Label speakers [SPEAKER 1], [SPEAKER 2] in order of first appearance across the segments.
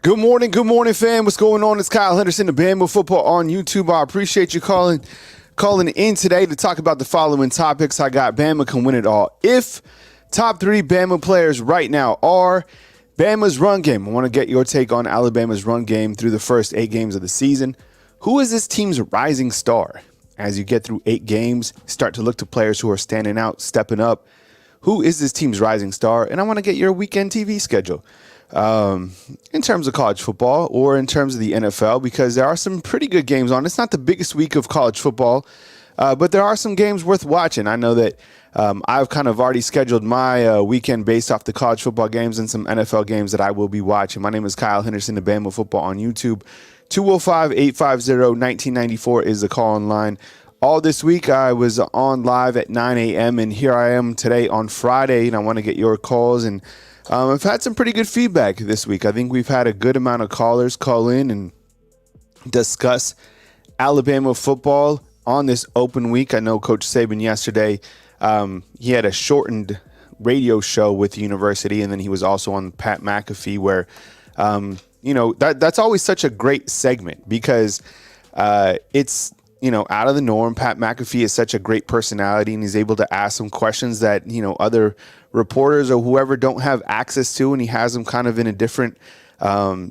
[SPEAKER 1] Good morning, fam. What's going on? It's Kyle Henderson, the Bama Football on YouTube. I appreciate you calling in today to talk about the following topics. I got Bama can win it all. If top three Bama players right now are Bama's run game. I want to get your take on Alabama's run game through the first 8 games of the season. Who is this team's rising star? As you get through 8 games, start to look to players who are standing out, stepping up. Who is this team's rising star? And I want to get your weekend TV schedule. In terms of college football or in terms of the NFL, because there are some pretty good games on. It's not the biggest week of college football, but there are some games worth watching. I know that I've kind of already scheduled my weekend based off the college football games and some NFL games that I will be watching. My name is Kyle Henderson, the Bama Football on YouTube. 205-850-1994 is the call-in line. All this week, I was on live at 9 a.m., and here I am today on Friday, and I want to get your calls. And I've had some pretty good feedback this week. I think we've had a good amount of callers call in and discuss Alabama football on this open week. I know Coach Saban yesterday, he had a shortened radio show with the university, and then he was also on Pat McAfee where, that's always such a great segment because it's, out of the norm. Pat McAfee is such a great personality, and he's able to ask some questions that, other reporters or whoever don't have access to, and he has them kind of in a different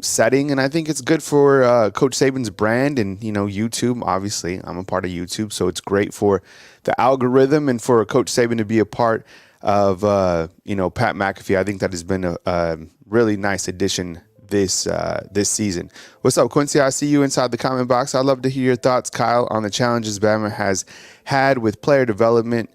[SPEAKER 1] setting. And I think it's good for Coach Saban's brand and, YouTube. Obviously, I'm a part of YouTube, so it's great for the algorithm and for Coach Saban to be a part of, Pat McAfee. I think that has been a really nice addition this season. What's up, Quincy? I see you inside the comment box. I'd love to hear your thoughts, Kyle, on the challenges Bama has had with player development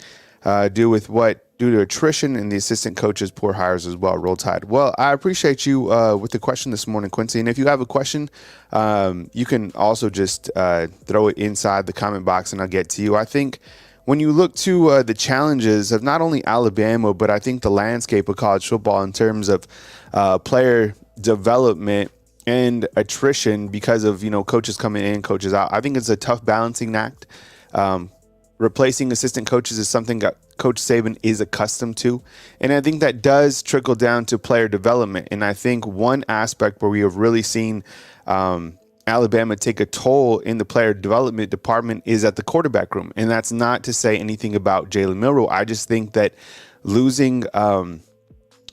[SPEAKER 1] due to attrition and the assistant coach's poor hires as well. Roll Tide. Well, I appreciate you with the question this morning, Quincy. And if you have a question, you can also just throw it inside the comment box and I'll get to you. I think when you look to the challenges of not only Alabama, but I think the landscape of college football in terms of player development and attrition because of, coaches coming in, coaches out. I think it's a tough balancing act. Replacing assistant coaches is something that Coach Saban is accustomed to. And I think that does trickle down to player development. And I think one aspect where we have really seen Alabama take a toll in the player development department is at the quarterback room. And that's not to say anything about Jalen Milroe. I just think that losing Alex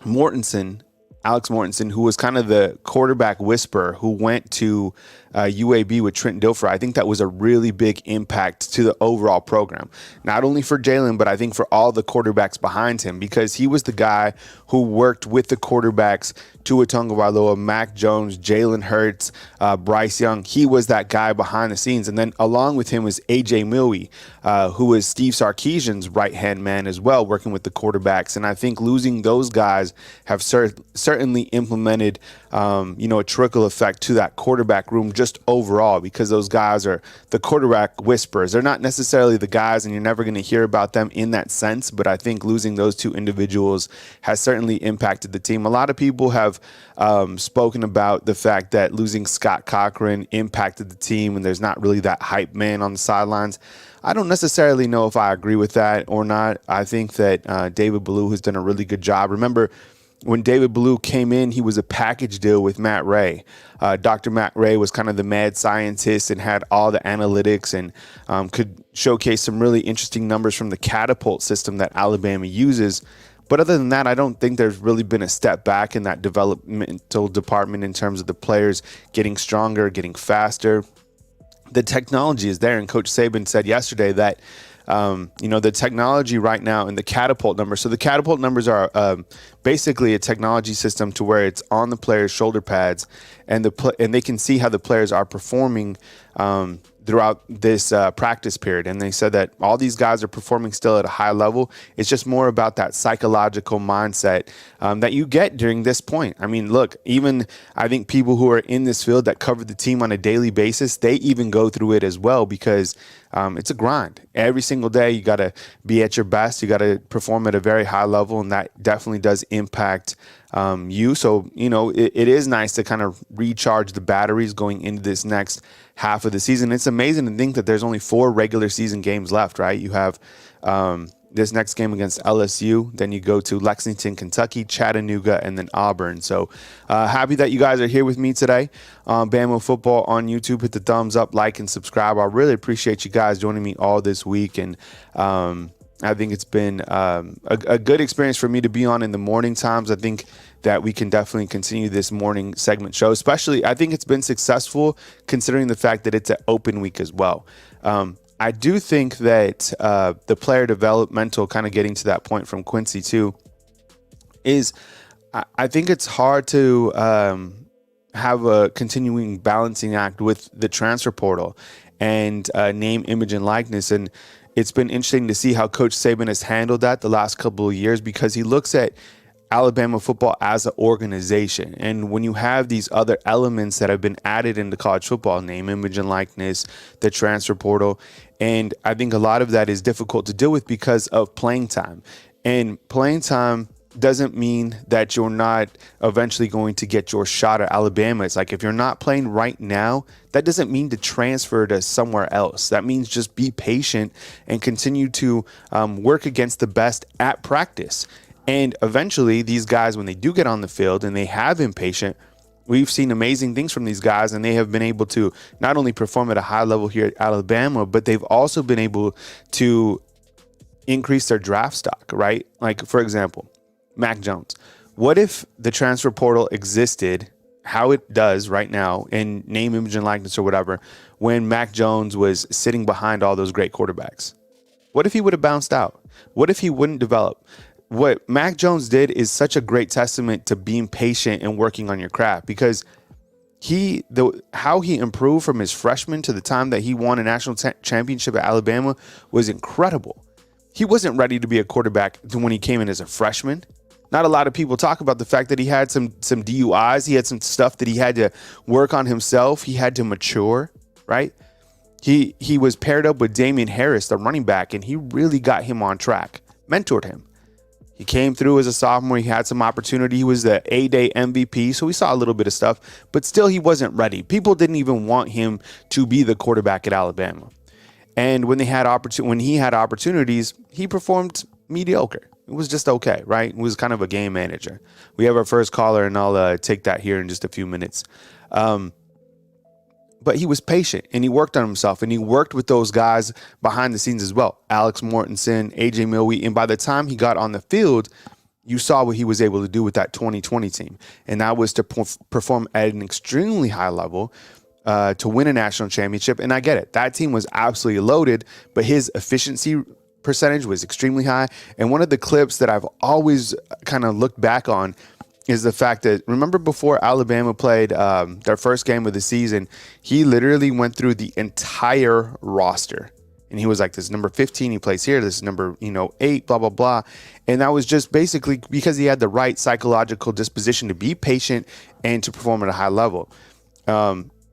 [SPEAKER 1] Mortensen, who was kind of the quarterback whisperer who went to UAB with Trent Dilfer, I think that was a really big impact to the overall program. Not only for Jalen, but I think for all the quarterbacks behind him, because he was the guy who worked with the quarterbacks, Tua Tagovailoa, Mac Jones, Jalen Hurts, Bryce Young. He was that guy behind the scenes. And then along with him was A.J. Milwee, who was Steve Sarkisian's right-hand man as well, working with the quarterbacks. And I think losing those guys have certainly implemented, a trickle effect to that quarterback room just overall, because those guys are the quarterback whisperers. They're not necessarily the guys, and you're never going to hear about them in that sense. But I think losing those two individuals has certainly impacted the team. A lot of people have spoken about the fact that losing Scott Cochran impacted the team, and there's not really that hype man on the sidelines. I don't necessarily know if I agree with that or not. I think that David Ballou has done a really good job. Remember, when David Ballou came in, he was a package deal with Matt Ray. Dr. Matt Ray was kind of the mad scientist and had all the analytics and could showcase some really interesting numbers from the catapult system that Alabama uses. But other than that, I don't think there's really been a step back in that developmental department in terms of the players getting stronger, getting faster. The technology is there, and Coach Saban said yesterday that the technology right now and the catapult numbers. So the catapult numbers are basically a technology system to where it's on the players' shoulder pads, and they can see how the players are performing throughout this practice period. And they said that all these guys are performing still at a high level. It's just more about that psychological mindset that you get during this point. I mean, look, even I think people who are in this field that cover the team on a daily basis, they even go through it as well, because it's a grind. Every single day you got to be at your best. You got to perform at a very high level, and that definitely does impact you. So, it is nice to kind of recharge the batteries going into this next half of the season. It's amazing to think that there's only 4 regular season games left, right? You have this next game against LSU. Then you go to Lexington, Kentucky, Chattanooga, and then Auburn. So happy that you guys are here with me today on Bama Football on YouTube. Hit the thumbs up, like, and subscribe. I really appreciate you guys joining me all this week. And I think it's been a good experience for me to be on in the morning times. I think that we can definitely continue this morning segment show, especially I think it's been successful considering the fact that it's an open week as well. I do think that the player developmental, kind of getting to that point from Quincy too, is I think it's hard to have a continuing balancing act with the transfer portal and name, image, and likeness. And it's been interesting to see how Coach Saban has handled that the last couple of years, because he looks at Alabama football as an organization. And when you have these other elements that have been added into college football, name, image, and likeness, the transfer portal, and I think a lot of that is difficult to deal with because of playing time. And playing time doesn't mean that you're not eventually going to get your shot at Alabama. It's like if you're not playing right now, that doesn't mean to transfer to somewhere else. That means just be patient and continue to work against the best at practice. And eventually these guys, when they do get on the field and they have been patient, we've seen amazing things from these guys, and they have been able to not only perform at a high level here at Alabama, but they've also been able to increase their draft stock, right? Like, for example, Mac Jones. What if the transfer portal existed how it does right now in name, image, and likeness or whatever, when Mac Jones was sitting behind all those great quarterbacks? What if he would have bounced out? What if he wouldn't develop? What Mac Jones did is such a great testament to being patient and working on your craft, because how he improved from his freshman to the time that he won a national championship at Alabama was incredible. He wasn't ready to be a quarterback when he came in as a freshman. Not a lot of people talk about the fact that he had some DUIs. He had some stuff that he had to work on himself. He had to mature, right? He was paired up with Damian Harris, the running back, and he really got him on track, mentored him. He came through as a sophomore. He had some opportunity. He was the A-Day MVP, so we saw a little bit of stuff, but still he wasn't ready. People didn't even want him to be the quarterback at Alabama. And when he had opportunities, he performed mediocre. It was just okay, right? It was kind of a game manager. We have our first caller, and I'll take that here in just a few minutes. But he was patient, and he worked on himself, and he worked with those guys behind the scenes as well. Alex Mortensen, AJ Milwee. And by the time he got on the field, you saw what he was able to do with that 2020 team. And that was to perform at an extremely high level to win a national championship. And I get it. That team was absolutely loaded, but his efficiency percentage was extremely high. And one of the clips that I've always kind of looked back on is the fact that, remember before Alabama played their first game of the season, he literally went through the entire roster. And he was like, this is number 15, he plays here. This is number 8, blah, blah, blah. And that was just basically because he had the right psychological disposition to be patient and to perform at a high level.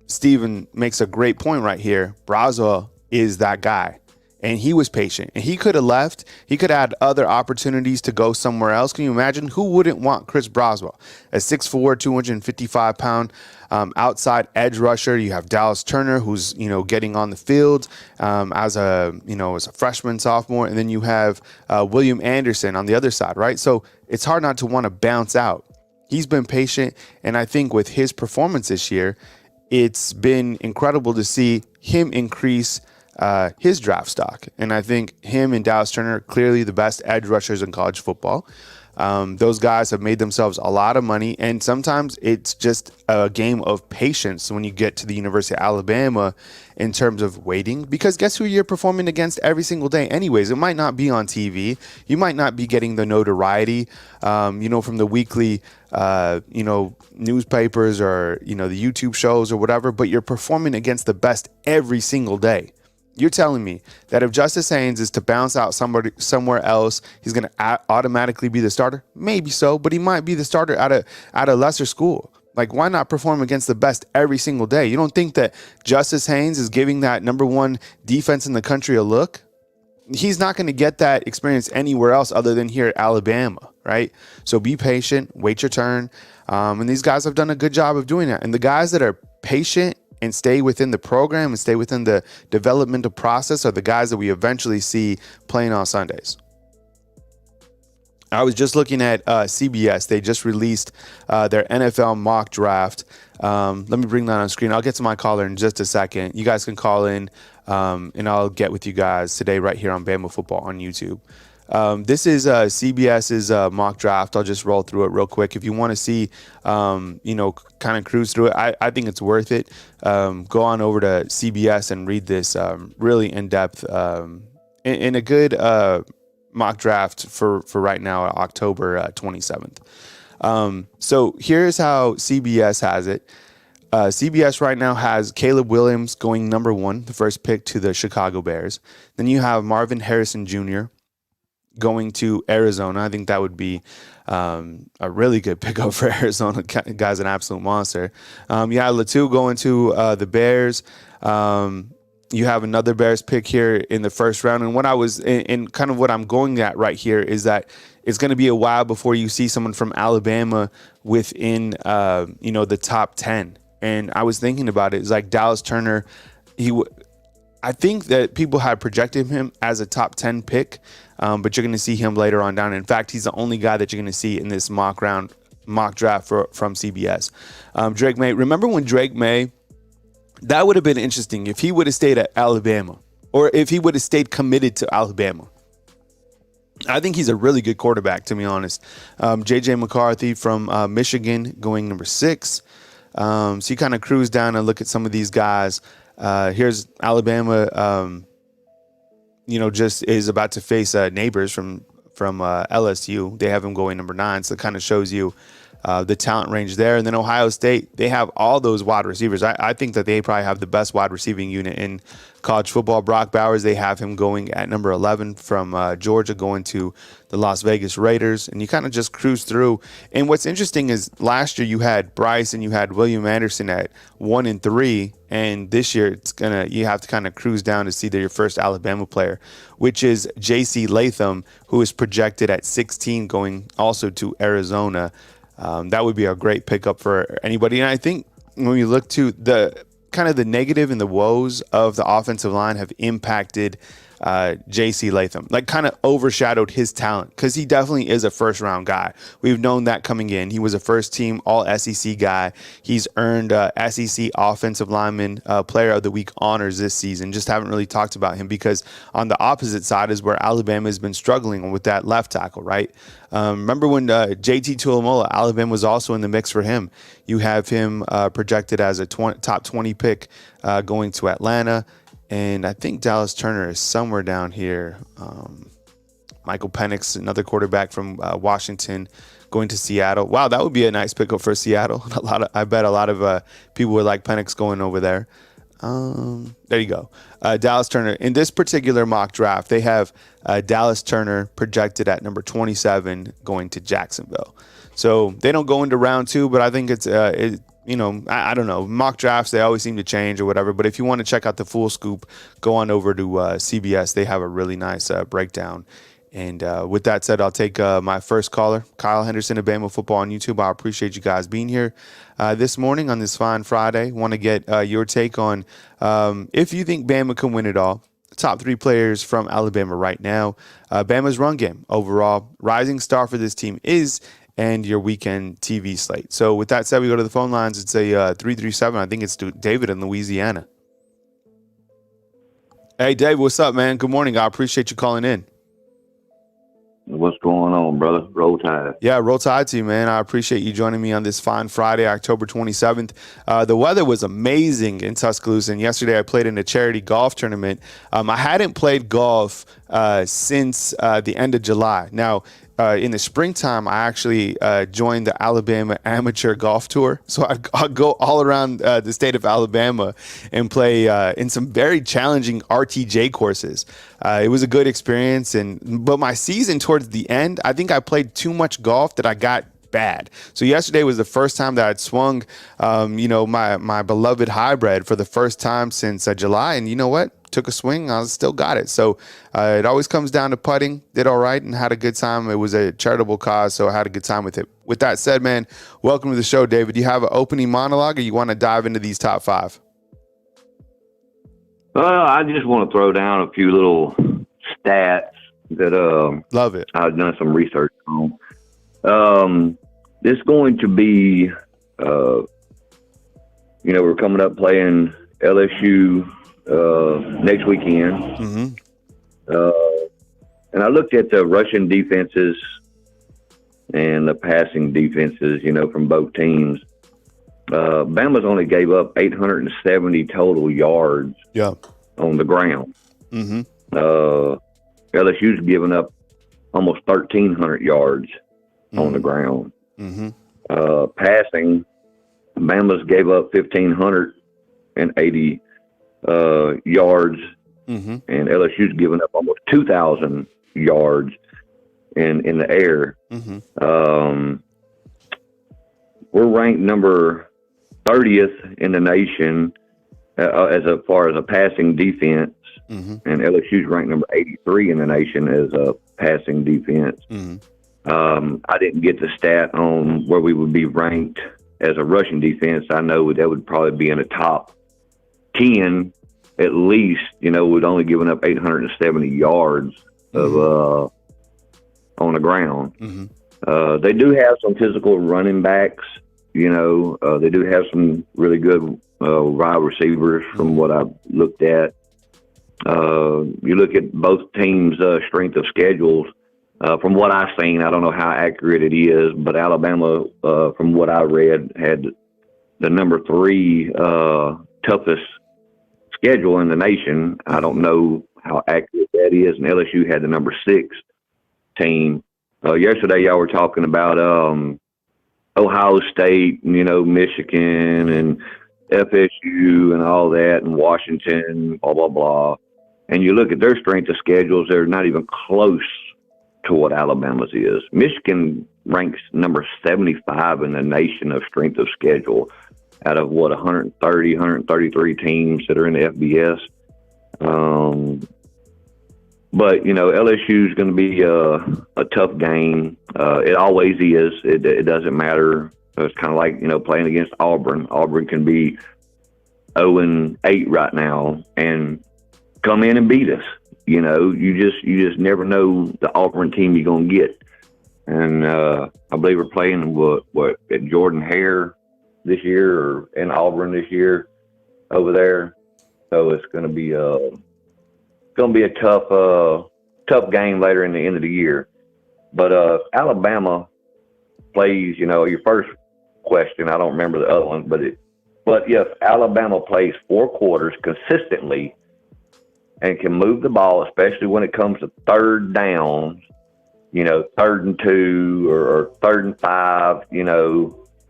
[SPEAKER 1] Steven makes a great point right here. Braswell is that guy. And he was patient, and he could have left. He could have had other opportunities to go somewhere else. Can you imagine? Who wouldn't want Chris Braswell? A 6'4", 255-pound outside edge rusher. You have Dallas Turner, who's getting on the field as a freshman, sophomore, and then you have William Anderson on the other side, right? So it's hard not to want to bounce out. He's been patient, and I think with his performance this year, it's been incredible to see him increase his draft stock. And I think him and Dallas Turner are clearly the best edge rushers in college football. Those guys have made themselves a lot of money, and sometimes it's just a game of patience when you get to the University of Alabama in terms of waiting, because guess who you're performing against every single day anyways? It might not be on TV. You might not be getting the notoriety, from the weekly, newspapers or, the YouTube shows or whatever, but you're performing against the best every single day. You're telling me that if Justice Haynes is to bounce out somebody somewhere else, he's going to automatically be the starter? Maybe so, but he might be the starter at a lesser school. Like, why not perform against the best every single day? You don't think that Justice Haynes is giving that number one defense in the country a look? He's not going to get that experience anywhere else other than here at Alabama, right? So be patient, wait your turn. And these guys have done a good job of doing that. And the guys that are patient and stay within the program and stay within the developmental process are the guys that we eventually see playing on Sundays. I was just looking at CBS. They just released their NFL mock draft. Let me bring that on screen. I'll get to my caller in just a second. You guys can call in, and I'll get with you guys today right here on Bama Football on YouTube. This is CBS's mock draft. I'll just roll through it real quick. If you want to see, kind of cruise through it, I think it's worth it. Go on over to CBS and read this really in-depth, in a good mock draft for right now, October 27th. So here's how CBS has it. CBS right now has Caleb Williams going number 1, the first pick to the Chicago Bears. Then you have Marvin Harrison Jr. going to Arizona. I think that would be a really good pickup for Arizona. Guy's an absolute monster. You have Latu going to the Bears. You have another Bears pick here in the first round. And what I was in kind of what I'm going at right here is that it's going to be a while before you see someone from Alabama within, the top 10. And I was thinking about it. It's like Dallas Turner. I think that people had projected him as a top 10 pick, but you're going to see him later on down. In fact, he's the only guy that you're going to see in this mock draft from CBS. Drake May. Remember when Drake May? That would have been interesting if he would have stayed at Alabama, or if he would have stayed committed to Alabama. I think he's a really good quarterback, to be honest. J.J. McCarthy from Michigan going number 6. So you kind of cruise down and look at some of these guys. Here's Alabama, just is about to face neighbors from LSU. They have him going number 9, so it kind of shows you the talent range there. And then Ohio State, they have all those wide receivers. I think that they probably have the best wide receiving unit in college football. Brock Bowers, they have him going at number 11 from Georgia, going to the Las Vegas Raiders. And you kind of just cruise through. And what's interesting is last year you had Bryce and you had William Anderson at 1 and 3. And this year you have to kind of cruise down to see your first Alabama player, which is J.C. Latham, who is projected at 16 going also to Arizona. That would be a great pickup for anybody. And I think when you look to the kind of the negative and the woes of the offensive line have impacted J.C. Latham, like kind of overshadowed his talent, because he definitely is a first round guy. We've known that coming in. He was a first team all SEC guy. He's earned SEC offensive lineman player of the week honors this season. Just haven't really talked about him because on the opposite side is where Alabama has been struggling with that left tackle, right? Remember when JT Tuilamola, Alabama was also in the mix for him. You have him projected as a top 20 pick going to Atlanta. And I think Dallas Turner is somewhere down here. Michael Penix, another quarterback from Washington, going to Seattle. Wow, that would be a nice pickup for Seattle. I bet a lot of people would like Penix going over there. There you go. Dallas Turner. In this particular mock draft, they have Dallas Turner projected at number 27 going to Jacksonville. So they don't go into round 2, but I think it's I don't know. Mock drafts, they always seem to change or whatever. But if you want to check out the full scoop, go on over to CBS. They have a really nice breakdown. And with that said, I'll take my first caller, Kyle Henderson of Bama Football on YouTube. I appreciate you guys being here this morning on this fine Friday. Want to get your take on if you think Bama can win it all. Top 3 players from Alabama right now. Bama's run game overall. Rising star for this team is and your weekend TV slate. So with that said, we go to the phone lines. It's a 337. I think it's David in Louisiana. Hey, Dave, what's up, man? Good morning. I appreciate you calling in.
[SPEAKER 2] What's going on, brother? Roll Tide.
[SPEAKER 1] Yeah, roll tide to you, man. I appreciate you joining me on this fine Friday, October 27th. The weather was amazing in Tuscaloosa, and yesterday I played in a charity golf tournament. I hadn't played golf since the end of July. Now, in the springtime, I actually joined the Alabama Amateur Golf Tour. So I'd go all around the state of Alabama and play in some very challenging RTJ courses. It was a good experience. But my season towards the end, I think I played too much golf that I got bad. So yesterday was the first time that I'd swung, my beloved hybrid for the first time since July. And you know what? Took a swing, I still got it. So it always comes down to putting. Did all right and had a good time. It was a charitable cause, so I had a good time with it. With that said, man, welcome to the show, David. Do you have an opening monologue or you want to dive into these top 5?
[SPEAKER 2] Well, I just want to throw down a few little stats that
[SPEAKER 1] Love it.
[SPEAKER 2] I've done some research on. It's going to be, we're coming up playing LSU next weekend.
[SPEAKER 1] Mm-hmm.
[SPEAKER 2] And I looked at the rushing defenses and the passing defenses, from both teams. Bama's only gave up 870 total yards on the ground.
[SPEAKER 1] Mm-hmm.
[SPEAKER 2] LSU's given up almost 1,300 yards on the ground.
[SPEAKER 1] Mm-hmm.
[SPEAKER 2] Passing, Bama's gave up 1,580 yards, and LSU's given up almost 2,000 yards in the air.
[SPEAKER 1] Mm-hmm.
[SPEAKER 2] We're ranked number 30th in the nation as far as a passing defense, and LSU's ranked number 83 in the nation as a passing defense. I didn't get the stat on where we would be ranked as a rushing defense. I know that would probably be in the top 10 at least. We'd only given up 870 yards of on the ground. They do have some physical running backs. They do have some really good wide receivers from what I've looked at. You look at both teams' strength of schedules. From what I've seen, I don't know how accurate it is, but Alabama, from what I read, had the number 3 toughest schedule in the nation. I don't know how accurate that is. And LSU had the number 6 team. Yesterday, y'all were talking about Ohio State, Michigan and FSU and all that, and Washington, blah, blah, blah. And you look at their strength of schedules, they're not even close to what Alabama's is. Michigan ranks number 75 in the nation of strength of schedule out of 133 teams that are in the FBS. But LSU is going to be a tough game. It always is. It doesn't matter. It's kind of like playing against Auburn. Auburn can be 0-8 right now and come in and beat us. You just never know the Auburn team you're gonna get. And I believe we're playing at Jordan Hare this year, or in Auburn this year over there. So it's gonna be a tough game later in the end of the year. But Alabama plays. Your first question, I don't remember the other one, but yes, Alabama plays 4 quarters consistently and can move the ball, especially when it comes to third downs, 3rd and 2 or 3rd and 5.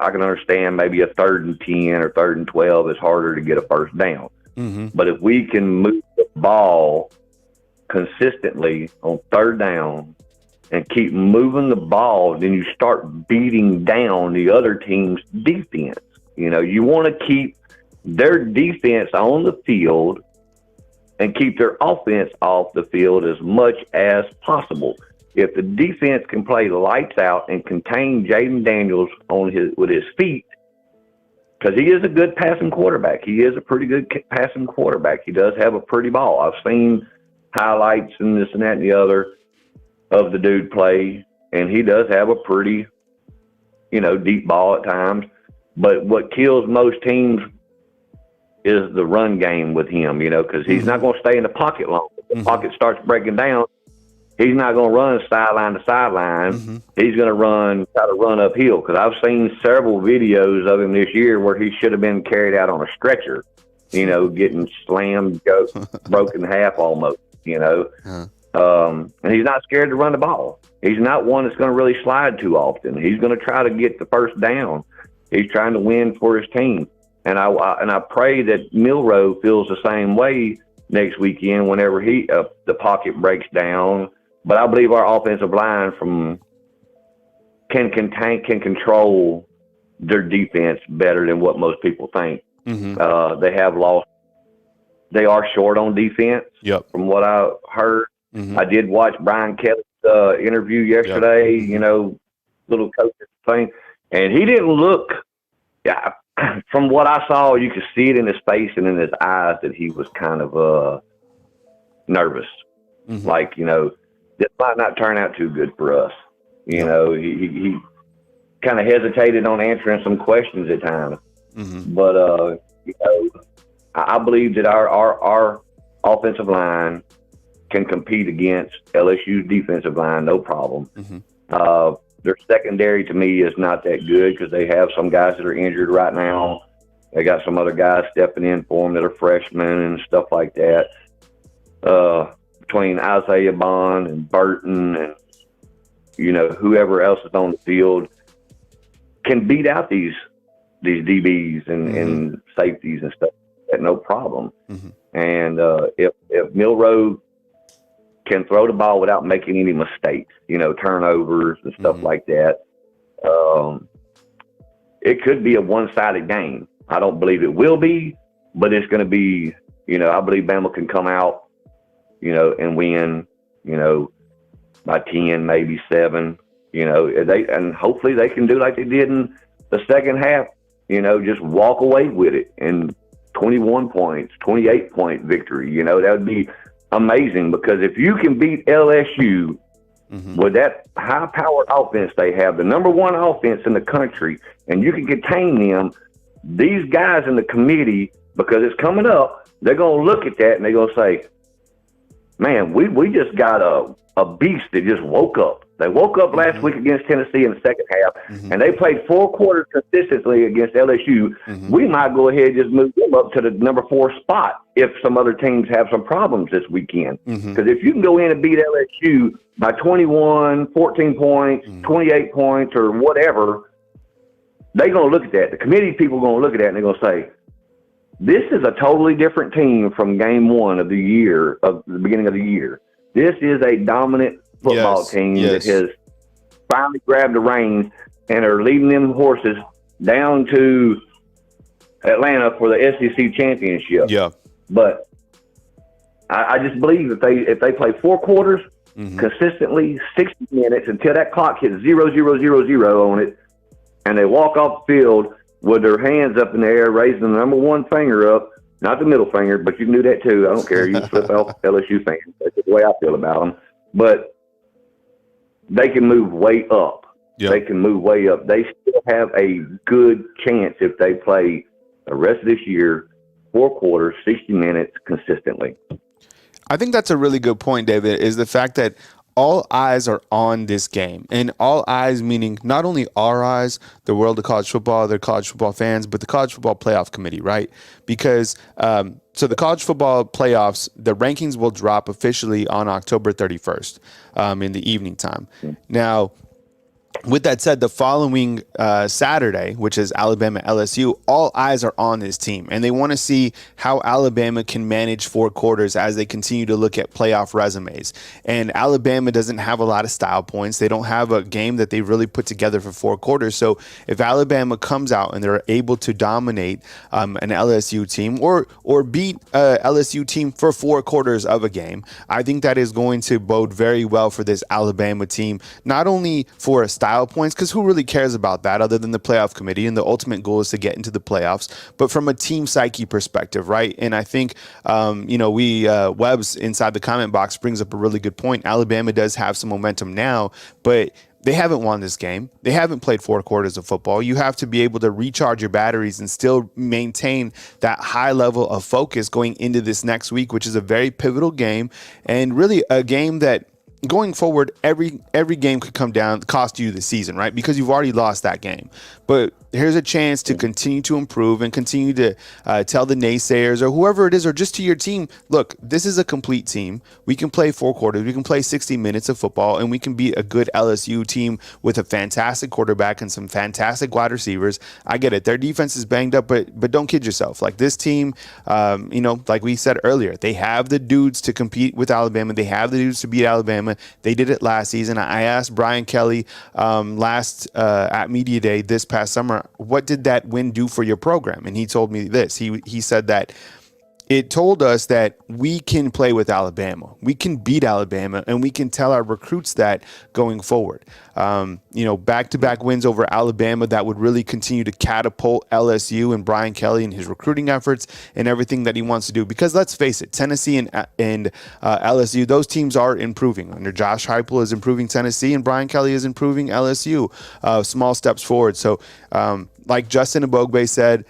[SPEAKER 2] I can understand maybe a 3rd and 10 or 3rd and 12 is harder to get a first down. But if we can move the ball consistently on 3rd down and keep moving the ball, then you start beating down the other team's defense. You want to keep their defense on the field and keep their offense off the field as much as possible. If the defense can play lights out and contain Jaden Daniels with his feet, because he is a good passing quarterback. He is a pretty good passing quarterback. He does have a pretty ball. I've seen highlights and this and that and the other of the dude play, and he does have a pretty, deep ball at times. But what kills most teams is the run game with him, because he's not going to stay in the pocket long. If the pocket starts breaking down, he's not going to run sideline to sideline. He's going to try to run uphill, because I've seen several videos of him this year where he should have been carried out on a stretcher, getting slammed, broken in half almost, and he's not scared to run the ball. He's not one that's going to really slide too often. He's going to try to get the first down. He's trying to win for his team. And I pray that Milroe feels the same way next weekend whenever the pocket breaks down. But I believe our offensive line can control their defense better than what most people think. They have lost. They are short on defense. From what I heard. I did watch Brian Kelly's interview yesterday. Little coach's thing, and he didn't look. Yeah. From what I saw, you could see it in his face and in his eyes that he was kind of nervous. Like, this might not turn out too good for us. You know, he kind of hesitated on answering some questions at times. But, you know, I believe that our offensive line can compete against LSU's defensive line, no problem. Their secondary, to me, is not that good because they have some guys that are injured right now. They got some other guys stepping in for them that are freshmen and stuff like that. Between Isaiah Bond and Burton and, you know, whoever else is on the field can beat out these DBs and safeties and stuff at no problem. And if Milroe can throw the ball without making any mistakes, you know, turnovers and stuff like that, it could be a one-sided game. I don't believe it will be, but it's going to be, you know, I believe Bama can come out, you know, and win, you know, by 10, maybe 7, you know, and hopefully they can do like they did in the second half, you know, just walk away with it and 21 points, 28-point victory. You know, that would be amazing because if you can beat LSU with that high-powered offense they have, the number 1 offense in the country, and you can contain them, these guys in the committee, because it's coming up, they're going to look at that and they're going to say, man, we just got a beast that just woke up. They woke up last week against Tennessee in the second half, and they played 4 quarters consistently against LSU. We might go ahead and just move them up to the number 4 spot if some other teams have some problems this weekend. Because if you can go in and beat LSU by 21, 14 points, 28 points, or whatever, they're going to look at that. The committee people are going to look at that, and they're going to say, this is a totally different team from game 1 of the year, of the beginning of the year. This is a dominant football team that has finally grabbed the reins and are leading them horses down to Atlanta for the SEC championship. But I just believe if they play 4 quarters consistently, 60 minutes until that clock hits 0, 0, 0, 0 on it, and they walk off the field with their hands up in the air, raising the number 1 finger up, not the middle finger, but you can do that too. I don't care. You can flip off LSU fans. That's the way I feel about them. But they can move way up. They can move way up. They still have a good chance if they play the rest of this year, 4 quarters, 60 minutes consistently.
[SPEAKER 1] I think that's a really good point, David, is the fact that all eyes are on this game, and all eyes meaning not only our eyes, the world of college football, the college football fans, but the college football playoff committee, right? Because so the college football playoffs, the rankings will drop officially on October 31st in the evening time. Now, with that said, the following Saturday, which is Alabama LSU, all eyes are on this team, and they want to see how Alabama can manage 4 quarters as they continue to look at playoff resumes. And Alabama doesn't have a lot of style points. They don't have a game that they really put together for 4 quarters. So if Alabama comes out and they're able to dominate an LSU team or beat a LSU team for 4 quarters of a game, I think that is going to bode very well for this Alabama team, not only for a style points, because who really cares about that other than the playoff committee, and the ultimate goal is to get into the playoffs, but from a team psyche perspective, right? And I think Webbs inside the comment box brings up a really good point. Alabama does have some momentum now, but they haven't won this game. They haven't played 4 quarters of football. You have to be able to recharge your batteries and still maintain that high level of focus going into this next week, which is a very pivotal game, and really a game that going forward, every game could come down, cost you the season, right? Because you've already lost that game. But here's a chance to continue to improve and continue to tell the naysayers or whoever it is, or just to your team, look, this is a complete team. We can play 4 quarters. We can play 60 minutes of football, and we can be a good LSU team with a fantastic quarterback and some fantastic wide receivers. I get it. Their defense is banged up, but don't kid yourself. Like this team, like we said earlier, they have the dudes to compete with Alabama. They have the dudes to beat Alabama. They did it last season. I asked Brian Kelly at Media Day this past summer, what did that win do for your program? And he told me this. He said that it told us that we can play with Alabama. We can beat Alabama, and we can tell our recruits that going forward. back-to-back wins over Alabama that would really continue to catapult LSU and Brian Kelly and his recruiting efforts and everything that he wants to do. Because let's face it, Tennessee and LSU, those teams are improving. Under Josh Heupel is improving Tennessee, and Brian Kelly is improving LSU. Small steps forward. So, like Justin Ebogbe said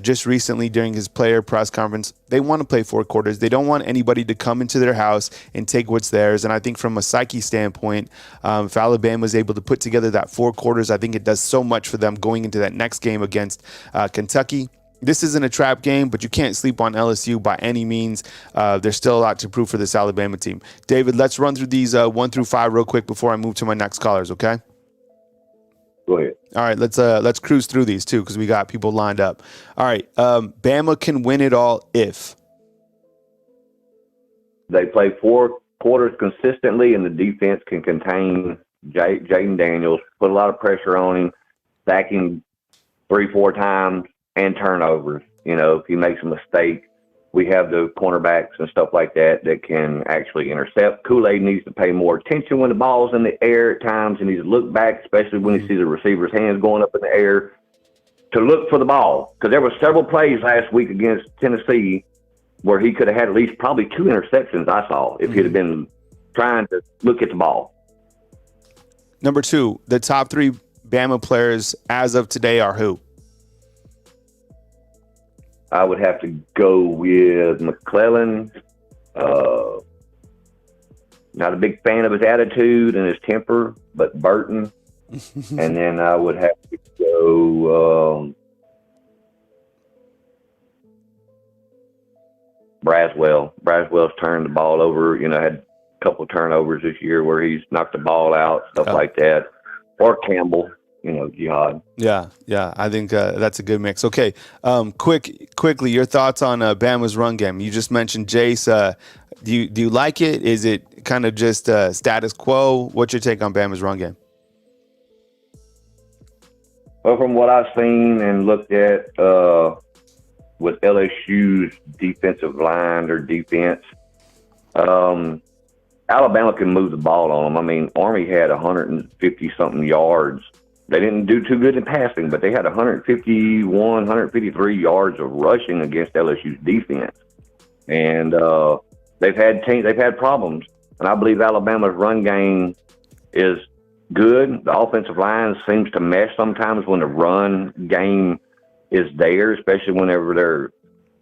[SPEAKER 1] just recently during his player press conference, they want to play 4 quarters. They don't want anybody to come into their house and take what's theirs. And I think from a psyche standpoint, if Alabama is able to put together that 4 quarters, I think it does so much for them going into that next game against Kentucky. This isn't a trap game, but you can't sleep on LSU by any means. There's still a lot to prove for this Alabama team. David, let's run through these 1 through 5 real quick before I move to my next callers, okay?
[SPEAKER 2] Go ahead.
[SPEAKER 1] All right, let's cruise through these too because we got people lined up. All right, Bama can win it all if
[SPEAKER 2] they play 4 quarters consistently and the defense can contain Jaden Daniels, put a lot of pressure on him, sack him 3-4 times, and turnovers. If he makes a mistake, we have the cornerbacks and stuff like that can actually intercept. Kool-Aid needs to pay more attention when the ball's in the air at times. He needs to look back, especially when he sees the receiver's hands going up in the air, to look for the ball. Because there were several plays last week against Tennessee where he could have had at least probably 2 interceptions, I saw, if he'd have been trying to look at the ball.
[SPEAKER 1] Number 2, the top 3 Bama players as of today are who?
[SPEAKER 2] I would have to go with McClellan. Not a big fan of his attitude and his temper, but Burton. And then I would have to go Braswell. Braswell's turned the ball over. Had a couple of turnovers this year where he's knocked the ball out, stuff like that. Or Campbell. Jihad.
[SPEAKER 1] Yeah. I think that's a good mix. Okay, quickly, your thoughts on Bama's run game. You just mentioned Jace. Do you like it? Is it kind of just status quo? What's your take on Bama's run game?
[SPEAKER 2] Well, from what I've seen and looked at with LSU's defensive line or defense, Alabama can move the ball on them. I mean, Army had 150-something yards. They didn't do too good in passing, but they had 151, 153 yards of rushing against LSU's defense. And they've had problems. And I believe Alabama's run game is good. The offensive line seems to mesh sometimes when the run game is there, especially whenever they're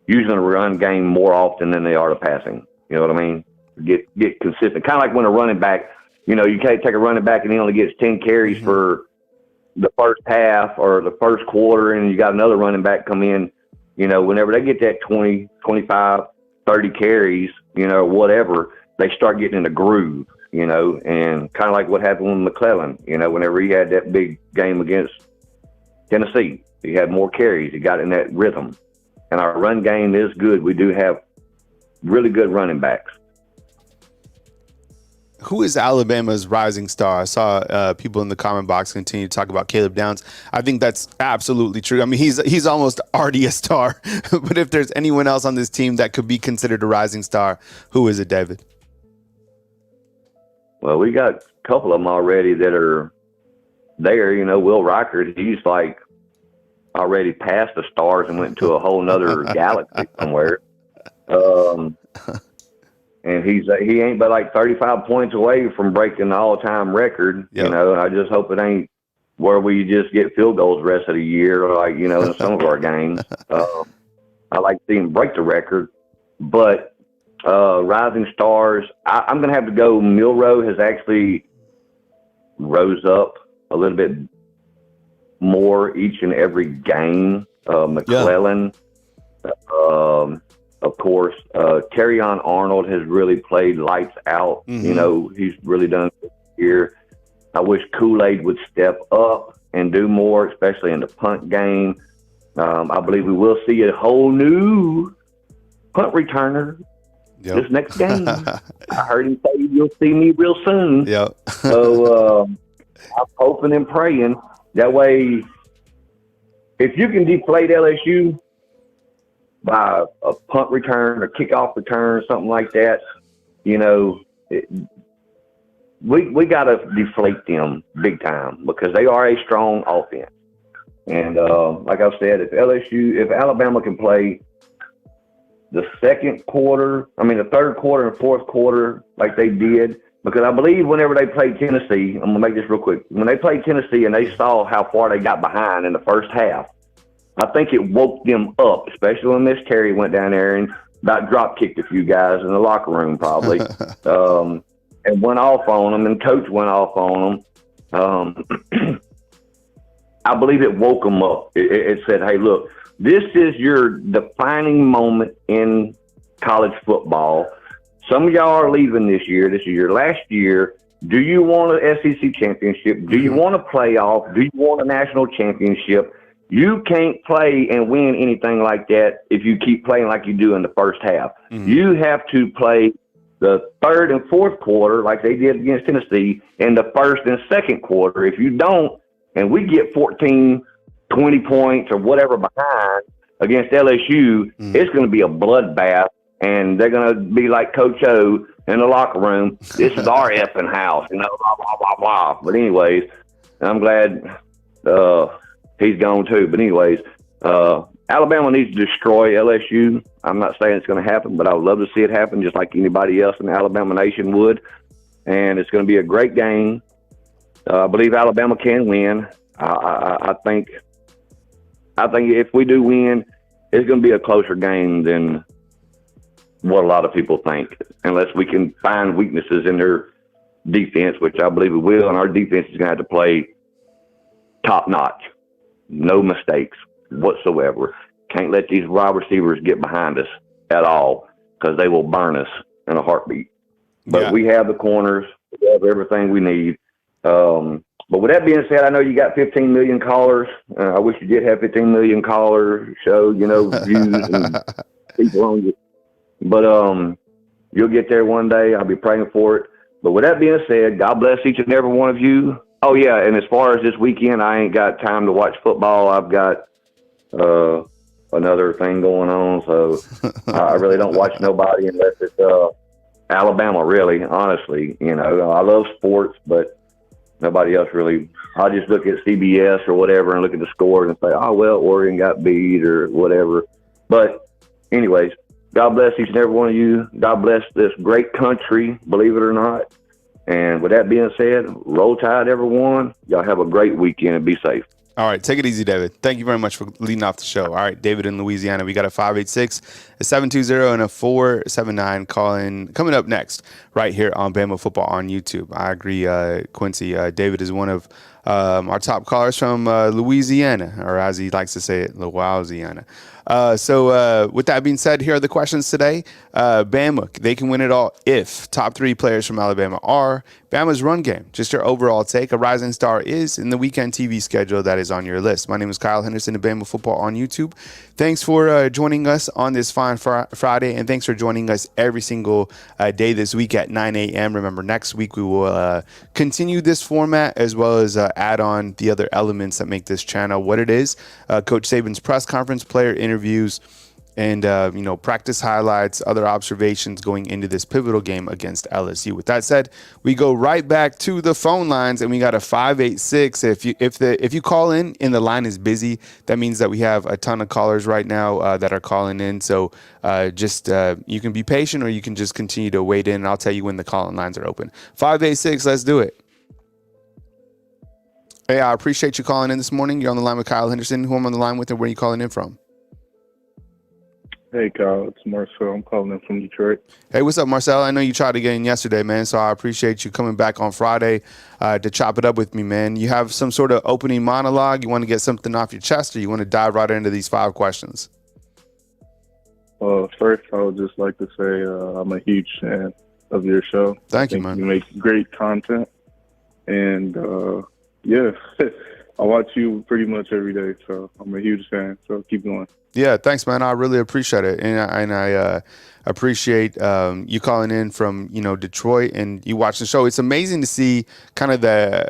[SPEAKER 2] using the run game more often than they are the passing. You know what I mean? Get consistent. Kind of like when a running back, you can't take a running back and he only gets 10 carries for the first half or the first quarter, and you got another running back come in, whenever they get that 20, 25, 30 carries, whatever, they start getting in the groove, and kind of like what happened with McClellan, whenever he had that big game against Tennessee, he had more carries, he got in that rhythm. And our run game is good. We do have really good running backs.
[SPEAKER 1] Who is Alabama's rising star? I saw people in the comment box continue to talk about Caleb Downs. I think that's absolutely true. I mean, he's almost already a star. But if there's anyone else on this team that could be considered a rising star, who is it, David?
[SPEAKER 2] Well, we got a couple of them already that are there. Will Reichert, he's like already past the stars and went to a whole nother galaxy somewhere. And he ain't but like 35 points away from breaking the all-time record, and I just hope it ain't where we just get field goals the rest of the year, like, in some of our games. I like to see him break the record. But rising stars, I'm going to have to go. Milroe has actually rose up a little bit more each and every game. McClellan, of course, Terrion Arnold has really played lights out. He's really done this year. I wish Kool-Aid would step up and do more, especially in the punt game. I believe we will see a whole new punt returner this next game. I heard him say, "You'll see me real soon." So I'm hoping and praying that way. If you can deflate LSU by a punt return or kickoff return, something like that, we got to deflate them big time because they are a strong offense. And like I said, if Alabama can play the third quarter and fourth quarter like they did, because I believe whenever they played Tennessee, I'm going to make this real quick. When they played Tennessee and they saw how far they got behind in the first half, I think it woke them up, especially when Miss Terry went down there and about drop kicked a few guys in the locker room probably, and went off on them, and coach went off on them. I believe it woke them up. It said, hey, look, this is your defining moment in college football. Some of y'all are leaving this year. This is your last year. Do you want an SEC championship? Do you want a playoff? Do you want a national championship? You can't play and win anything like that if you keep playing like you do in the first half. Mm-hmm. You have to play the third and fourth quarter like they did against Tennessee, and the first and second quarter. If you don't, and we get 14, 20 points or whatever behind against LSU, it's going to be a bloodbath, and they're going to be like Coach O in the locker room. This is our effing house, blah, blah, blah, blah. But anyways, I'm glad he's gone too. But anyways, Alabama needs to destroy LSU. I'm not saying it's going to happen, but I would love to see it happen just like anybody else in the Alabama nation would. And it's going to be a great game. I believe Alabama can win. I think if we do win, it's going to be a closer game than what a lot of people think, unless we can find weaknesses in their defense, which I believe we will. And our defense is going to have to play top notch, no mistakes whatsoever. Can't let these wide receivers get behind us at all because they will burn us in a heartbeat. But we have the corners, we have everything we need. But with that being said, I know you got 15 million callers. I wish you did have 15 million callers, show, views and people on you. But you'll get there one day. I'll be praying for it. But with that being said, God bless each and every one of you. Oh, yeah, and as far as this weekend, I ain't got time to watch football. I've got another thing going on, so I really don't watch nobody unless it's Alabama, really, honestly. I love sports, but nobody else really. I just look at CBS or whatever and look at the scores and say, oh, well, Oregon got beat or whatever. But anyways, God bless each and every one of you. God bless this great country, believe it or not. And with that being said, roll tide, everyone. Y'all have a great weekend and be safe.
[SPEAKER 1] All right, take it easy, David. Thank you very much for leading off the show. All right, David in Louisiana. We got a 586, a 720, and a 479 call-in coming up next right here on Bama Football on YouTube. I agree, Quincy. David is one of our top callers from Louisiana, or as he likes to say it, Louisiana. So with that being said, here are the questions today. Bama, they can win it all if top three players from Alabama are Bama's run game. Just your overall take. A rising star is in the weekend TV schedule that is on your list. My name is Kyle Henderson of Bama Football on YouTube. Thanks for joining us on this fine Friday, and thanks for joining us every single day this week at 9 a.m. Remember, next week we will continue this format as well as add on the other elements that make this channel what it is. Coach Saban's press conference, player interviews, and practice highlights, other observations going into this pivotal game against LSU. With that said, we go right back to the phone lines, and we got a 586. If you call in and the line is busy, that means that we have a ton of callers right now that are calling in. So you can be patient, or you can just continue to wait in, and I'll tell you when the call-in lines are open. 586, let's do it. Hey, I appreciate you calling in this morning. You're on the line with Kyle Henderson. Who I'm on the line with, and where are you calling in from?
[SPEAKER 3] Hey, Kyle, it's Marcel. I'm calling in from Detroit.
[SPEAKER 1] Hey, what's up, Marcel? I know you tried to get in yesterday, man, so I appreciate you coming back on Friday to chop it up with me, man. You have some sort of opening monologue? You want to get something off your chest, or you want to dive right into these 5 questions?
[SPEAKER 3] First, I would just like to say I'm a huge fan of your show.
[SPEAKER 1] Thank you, man.
[SPEAKER 3] You make great content, and I watch you pretty much every day, so I'm a huge fan, so keep going.
[SPEAKER 1] Yeah, thanks, man. I really appreciate it, and I appreciate you calling in from Detroit, and you watch the show. It's amazing to see kind of the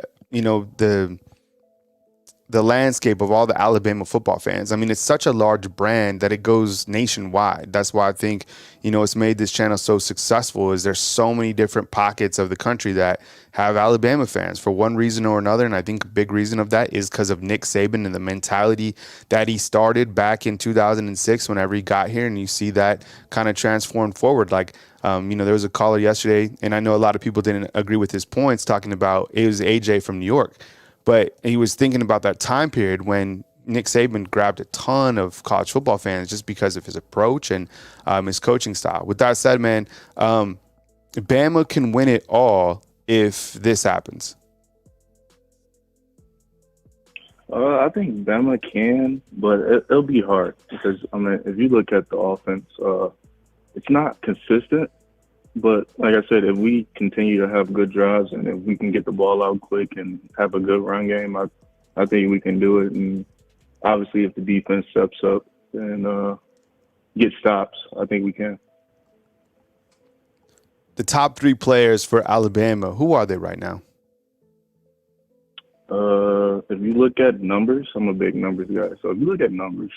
[SPEAKER 1] the landscape of all the Alabama football fans. I mean, it's such a large brand that it goes nationwide. That's why I think, it's made this channel so successful, is there's so many different pockets of the country that have Alabama fans for one reason or another. And I think a big reason of that is because of Nick Saban and the mentality that he started back in 2006 whenever he got here. And you see that kind of transformed forward. Like, there was a caller yesterday, and I know a lot of people didn't agree with his points, talking about it was AJ from New York. But he was thinking about that time period when Nick Saban grabbed a ton of college football fans just because of his approach and his coaching style. With that said, man, Bama can win it all if this happens.
[SPEAKER 3] I think Bama can, but it'll be hard because, if you look at the offense, it's not consistent. But like I said, if we continue to have good drives and if we can get the ball out quick and have a good run game, I think we can do it. And obviously, if the defense steps up and get stops, I think we can.
[SPEAKER 1] The top 3 players for Alabama, who are they right now?
[SPEAKER 3] If you look at numbers, I'm a big numbers guy. So if you look at numbers,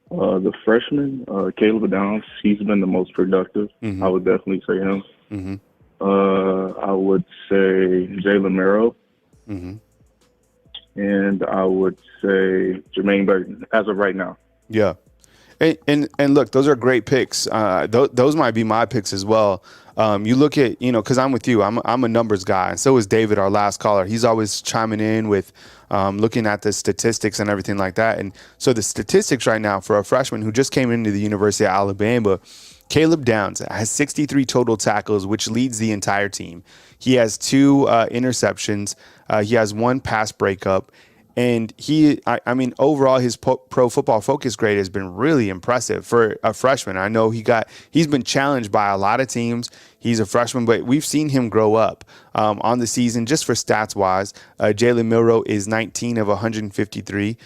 [SPEAKER 3] the freshman, Caleb Downs, he's been the most productive.
[SPEAKER 1] Mm-hmm.
[SPEAKER 3] I would definitely say him.
[SPEAKER 1] Mm-hmm.
[SPEAKER 3] I would say Jalen Merrill.
[SPEAKER 1] Mm-hmm.
[SPEAKER 3] And I would say Jermaine Burton as of right now.
[SPEAKER 1] Yeah. And look, those are great picks. Those might be my picks as well. You look at, because I'm with you. I'm a numbers guy, and so is David, our last caller. He's always chiming in with looking at the statistics and everything like that. And so the statistics right now for a freshman who just came into the University of Alabama, Caleb Downs has 63 total tackles, which leads the entire team. He has 2 interceptions. He has 1 pass breakup. And overall, his pro football focus grade has been really impressive for a freshman. I know he's been challenged by a lot of teams. He's a freshman, but we've seen him grow up on the season. Just for stats wise, Jalen Milroe is 19 of 153.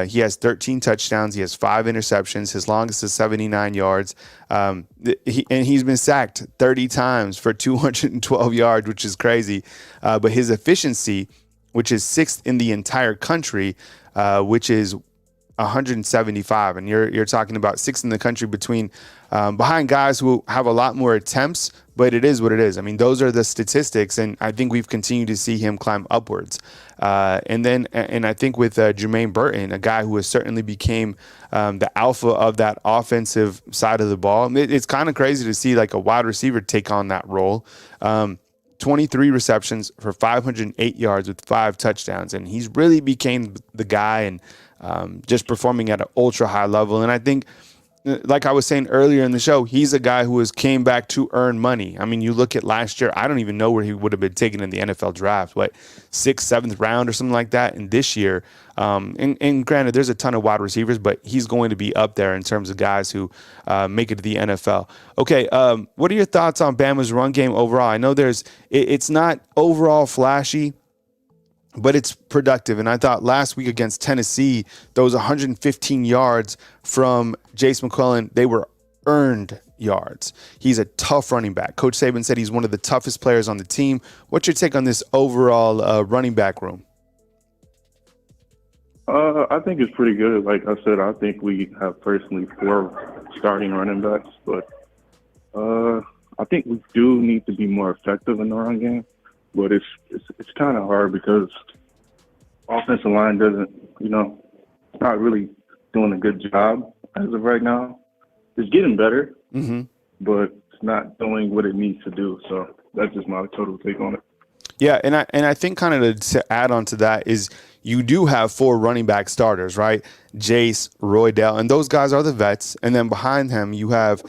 [SPEAKER 1] He has 13 touchdowns. He has 5 interceptions. His longest is 79 yards. And he's been sacked 30 times for 212 yards, which is crazy. But his efficiency, which is 6th in the entire country, which is 175. And you're talking about 6th in the country behind guys who have a lot more attempts, but it is what it is. I mean, those are the statistics, and I think we've continued to see him climb upwards. And I think with Jermaine Burton, a guy who has certainly became the alpha of that offensive side of the ball. It's kind of crazy to see like a wide receiver take on that role. 23 receptions for 508 yards with 5 touchdowns. And he's really became the guy and just performing at an ultra high level. And I think, like I was saying earlier in the show, he's a guy who came back to earn money. I mean, you look at last year, I don't even know where he would have been taken in the NFL draft, 6th, 7th round or something like that. And this year, and granted, there's a ton of wide receivers, but he's going to be up there in terms of guys who make it to the NFL. Okay, what are your thoughts on Bama's run game overall? I know it's not overall flashy, but it's productive. And I thought last week against Tennessee, those 115 yards from Jace McClellan, they were earned yards. He's a tough running back. Coach Saban said he's one of the toughest players on the team. What's your take on this overall running back room?
[SPEAKER 3] I think it's pretty good. Like I said, I think we have personally 4 starting running backs, but I think we do need to be more effective in the run game. But it's kind of hard because offensive line doesn't, not really doing a good job as of right now. It's getting better, but it's not doing what it needs to do. So that's just my total take on it.
[SPEAKER 1] Yeah, and I think kind of to add on to that is you do have 4 running back starters, right? Jace, Roydell, and those guys are the vets. And then behind him, you have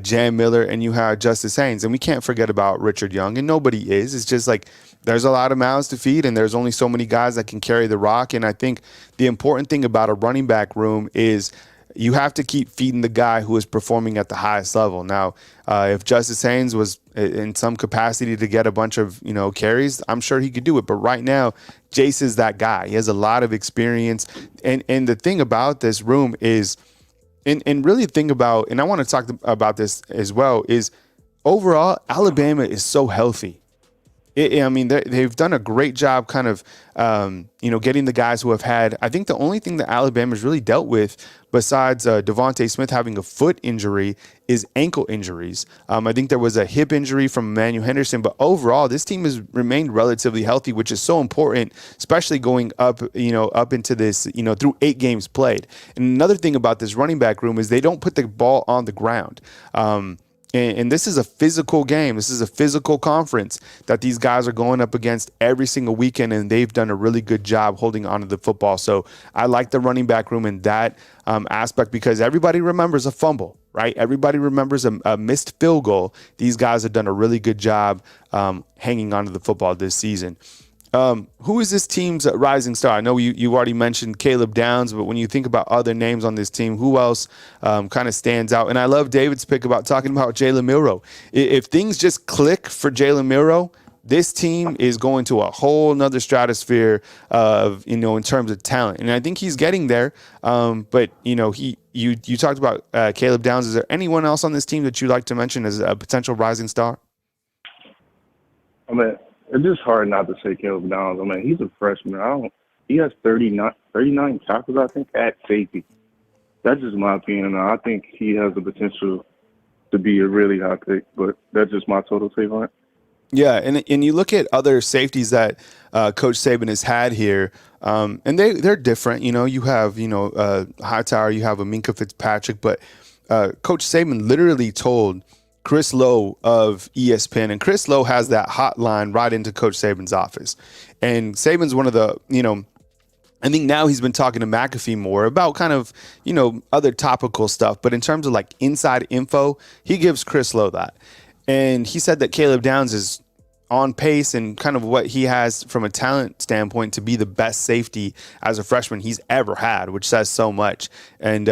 [SPEAKER 1] Jan Miller and you have Justice Haynes. And we can't forget about Richard Young, and nobody is. It's just like there's a lot of mouths to feed, and there's only so many guys that can carry the rock. And I think the important thing about a running back room is you have to keep feeding the guy who is performing at the highest level. Now, if Justice Haynes was in some capacity to get a bunch of, carries, I'm sure he could do it. But right now, Jace is that guy. He has a lot of experience. And the thing about this room is, and really think about, and I want to talk about this as well, is overall, Alabama is so healthy. I mean, they've done a great job kind of, getting the guys who have had. I think the only thing that Alabama's really dealt with besides Devontae Smith having a foot injury is ankle injuries. I think there was a hip injury from Emmanuel Henderson, but overall, this team has remained relatively healthy, which is so important, especially going up into this, through 8 games played. And another thing about this running back room is they don't put the ball on the ground. And this is a physical game. This is a physical conference that these guys are going up against every single weekend, and they've done a really good job holding onto the football. So I like the running back room in that aspect because everybody remembers a fumble, right? Everybody remembers a missed field goal. These guys have done a really good job hanging onto the football this season. Who is this team's rising star? I know you already mentioned Caleb Downs, but when you think about other names on this team, who else kind of stands out? And I love David's pick about talking about Jalen Milroe. If things just click for Jalen Milroe, this team is going to a whole nother stratosphere of, in terms of talent. And I think he's getting there. But you talked about Caleb Downs. Is there anyone else on this team that you'd like to mention as a potential rising star?
[SPEAKER 3] I mean, it's just hard not to say Caleb Downs. I mean, he's a freshman. He has 39 tackles, I think, at safety. That's just my opinion. I think he has the potential to be a really high pick, but that's just my total take on it.
[SPEAKER 1] Yeah, and you look at other safeties that Coach Saban has had here, and they're different. You have Hightower, you have a Minkah Fitzpatrick, but Coach Saban literally told Chris Lowe of ESPN, and Chris Lowe has that hotline right into Coach Saban's office. And Saban's one of the, I think now he's been talking to McAfee more about kind of, other topical stuff. But in terms of like inside info, he gives Chris Lowe that. And he said that Caleb Downs is on pace and kind of what he has from a talent standpoint to be the best safety as a freshman he's ever had, which says so much. And,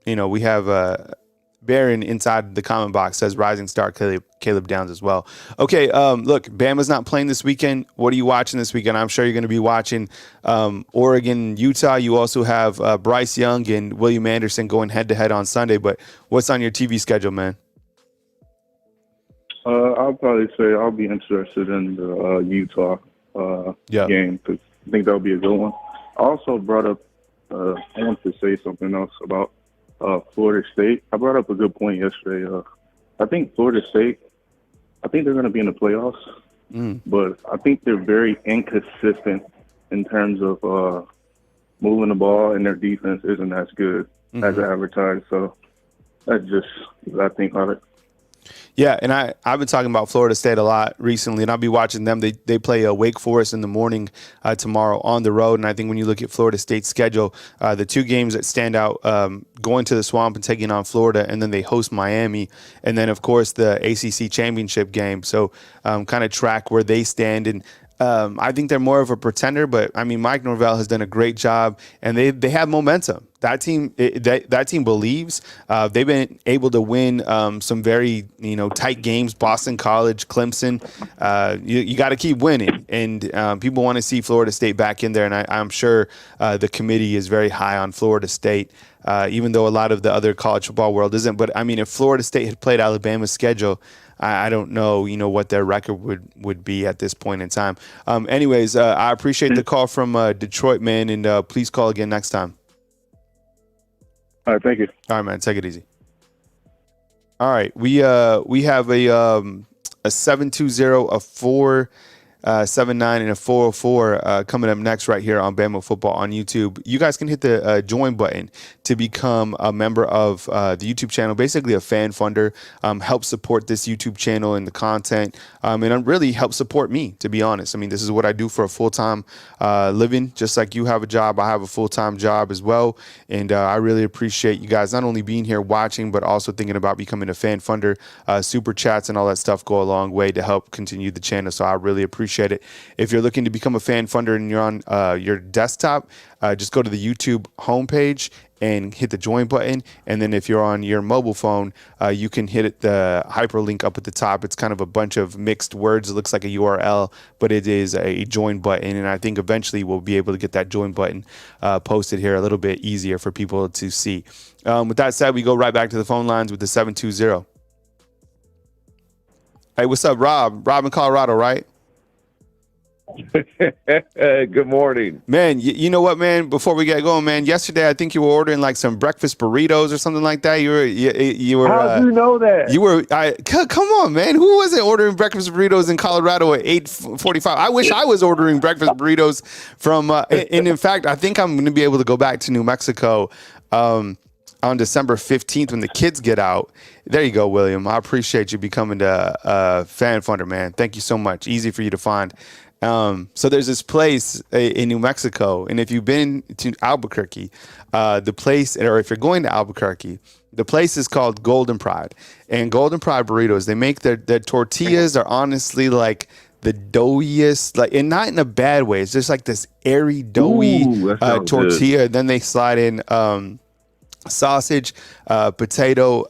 [SPEAKER 1] we have Barron inside the comment box says rising star Caleb Downs as well. Okay, look, Bama's not playing this weekend. What are you watching this weekend? I'm sure you're going to be watching Oregon, Utah. You also have Bryce Young and William Anderson going head-to-head on Sunday. But what's on your TV schedule, man?
[SPEAKER 3] I'll probably say I'll be interested in the Utah game because I think that'll be a good one. I also brought up, I want to say something else about Florida State. I brought up a good point yesterday. I think Florida State, they're going to be in the playoffs, but I think they're very inconsistent in terms of moving the ball, and their defense isn't as good as advertised. So that's just what I think of it.
[SPEAKER 1] Yeah, and I've been talking about Florida State a lot recently, and I'll be watching them. They play Wake Forest in the morning tomorrow on the road, and I think when you look at Florida State's schedule, the 2 games that stand out, going to the Swamp and taking on Florida, and then they host Miami, and then, of course, the ACC championship game. So kind of track where they stand, and I think they're more of a pretender, but I mean, Mike Norvell has done a great job, and they have momentum. That team believes. They've been able to win some very tight games. Boston College, Clemson. You got to keep winning, and people want to see Florida State back in there. And I'm sure the committee is very high on Florida State, even though a lot of the other college football world isn't. But I mean, if Florida State had played Alabama's schedule, I don't know, what their record would be at this point in time. Anyways, I appreciate the call from Detroit, man, and please call again next time.
[SPEAKER 3] All right, thank you.
[SPEAKER 1] All right, man, take it easy. All right, we have a 720, a 479, and a 404 coming up next right here on Bama Football on YouTube. You guys can hit the join button to become a member of the YouTube channel, basically a fan funder, help support this YouTube channel and the content, and really help support me, to be honest. I mean, this is what I do for a full-time living. Just like you have a job, I have a full-time job as well, and I really appreciate you guys not only being here watching, but also thinking about becoming a fan funder. Super chats and all that stuff go a long way to help continue the channel, so I really appreciate it. If you're looking to become a fan funder and you're on your desktop, just go to the YouTube homepage and hit the join button. And then if you're on your mobile phone, you can hit the hyperlink up at the top. It's kind of a bunch of mixed words. It looks like a URL, but it is a join button. And I think eventually we'll be able to get that join button posted here a little bit easier for people to see. With that said, we go right back to the phone lines with the 720. Hey, what's up, Rob? Rob in Colorado, right?
[SPEAKER 4] Good morning.
[SPEAKER 1] Man, you know what, man? Before we get going, man, yesterday I think you were ordering like some breakfast burritos or something like that. You were.
[SPEAKER 4] How do you know that?
[SPEAKER 1] You were. Come on, man. Who wasn't ordering breakfast burritos in Colorado at 8:45? I wish I was ordering breakfast burritos from. And in fact, I think I'm going to be able to go back to New Mexico on December 15th when the kids get out. There you go, William. I appreciate you becoming a fan funder, man. Thank you so much. Easy for you to find. So there's this place in New Mexico, and if you've been to Albuquerque, the place, or if you're going to Albuquerque, the place is called Golden Pride. And Golden Pride burritos, they make their tortillas are honestly like the doughiest, like, and not in a bad way. It's just like this airy, doughy tortilla. Good. Then they slide in sausage, potato,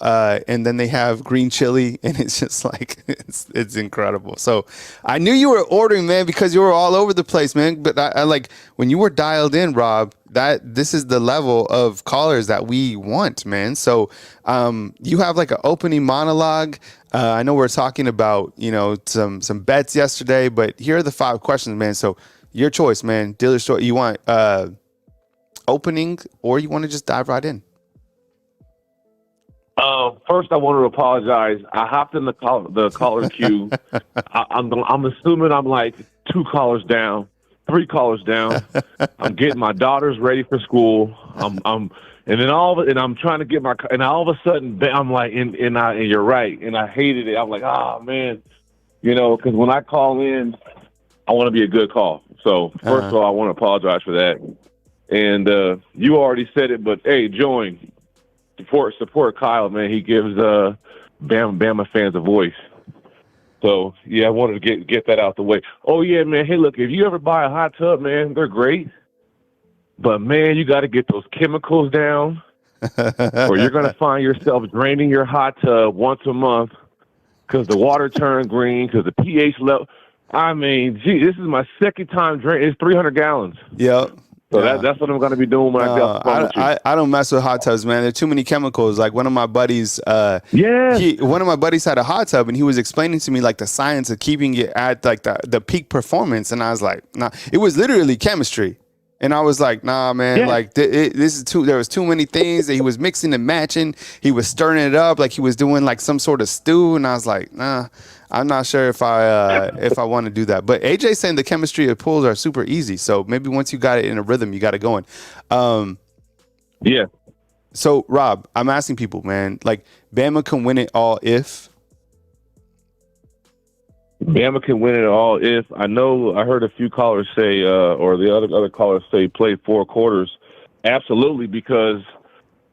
[SPEAKER 1] and then they have green chili, and it's just like it's incredible. So I knew you were ordering, man, because you were all over the place, man. But I like when you were dialed in, Rob, that this is the level of callers that we want, man. So you have like an opening monologue. I know we're talking about, you know, some bets yesterday, but here are the 5 questions, man. So your choice, man. Dealer's choice. You want opening, or you want to just dive right in?
[SPEAKER 4] First, I want to apologize. I hopped in the caller queue. I'm assuming I'm like 2 callers down, 3 callers down. I'm getting my daughters ready for school. And then I'm trying to get and all of a sudden I'm like, and you're right, and I hated it. I'm like, man, you know, because when I call in, I want to be a good call. So first of all, I want to apologize for that. And you already said it, but hey, join. Support Kyle, man. He gives Bama fans a voice. So yeah, I wanted to get that out the way. Oh yeah, man. Hey, look, if you ever buy a hot tub, man, they're great. But man, you got to get those chemicals down, or you're gonna find yourself draining your hot tub once a month because the water turned green, because the pH level. I mean, gee, this is my second time draining. It's 300 gallons.
[SPEAKER 1] Yep.
[SPEAKER 4] So that's what I'm going to be doing when I get off the phone with you.
[SPEAKER 1] I don't mess with hot tubs, man. There are too many chemicals. Like one of my buddies, one of my buddies had a hot tub, and he was explaining to me like the science of keeping it at like the peak performance. And I was like, nah, it was literally chemistry. And I was like, nah, man, like this is there was too many things that he was mixing and matching. He was stirring it up like he was doing like some sort of stew. And I was like, nah, I'm not sure if I want to do that. But AJ saying the chemistry of pools are super easy. So maybe once you got it in a rhythm, you got it going.
[SPEAKER 4] Yeah.
[SPEAKER 1] So Rob, I'm asking people, man, like Bama can win it all if.
[SPEAKER 4] Bama can win it all if. I heard a few callers say, or the other callers say, play 4 quarters. Absolutely, because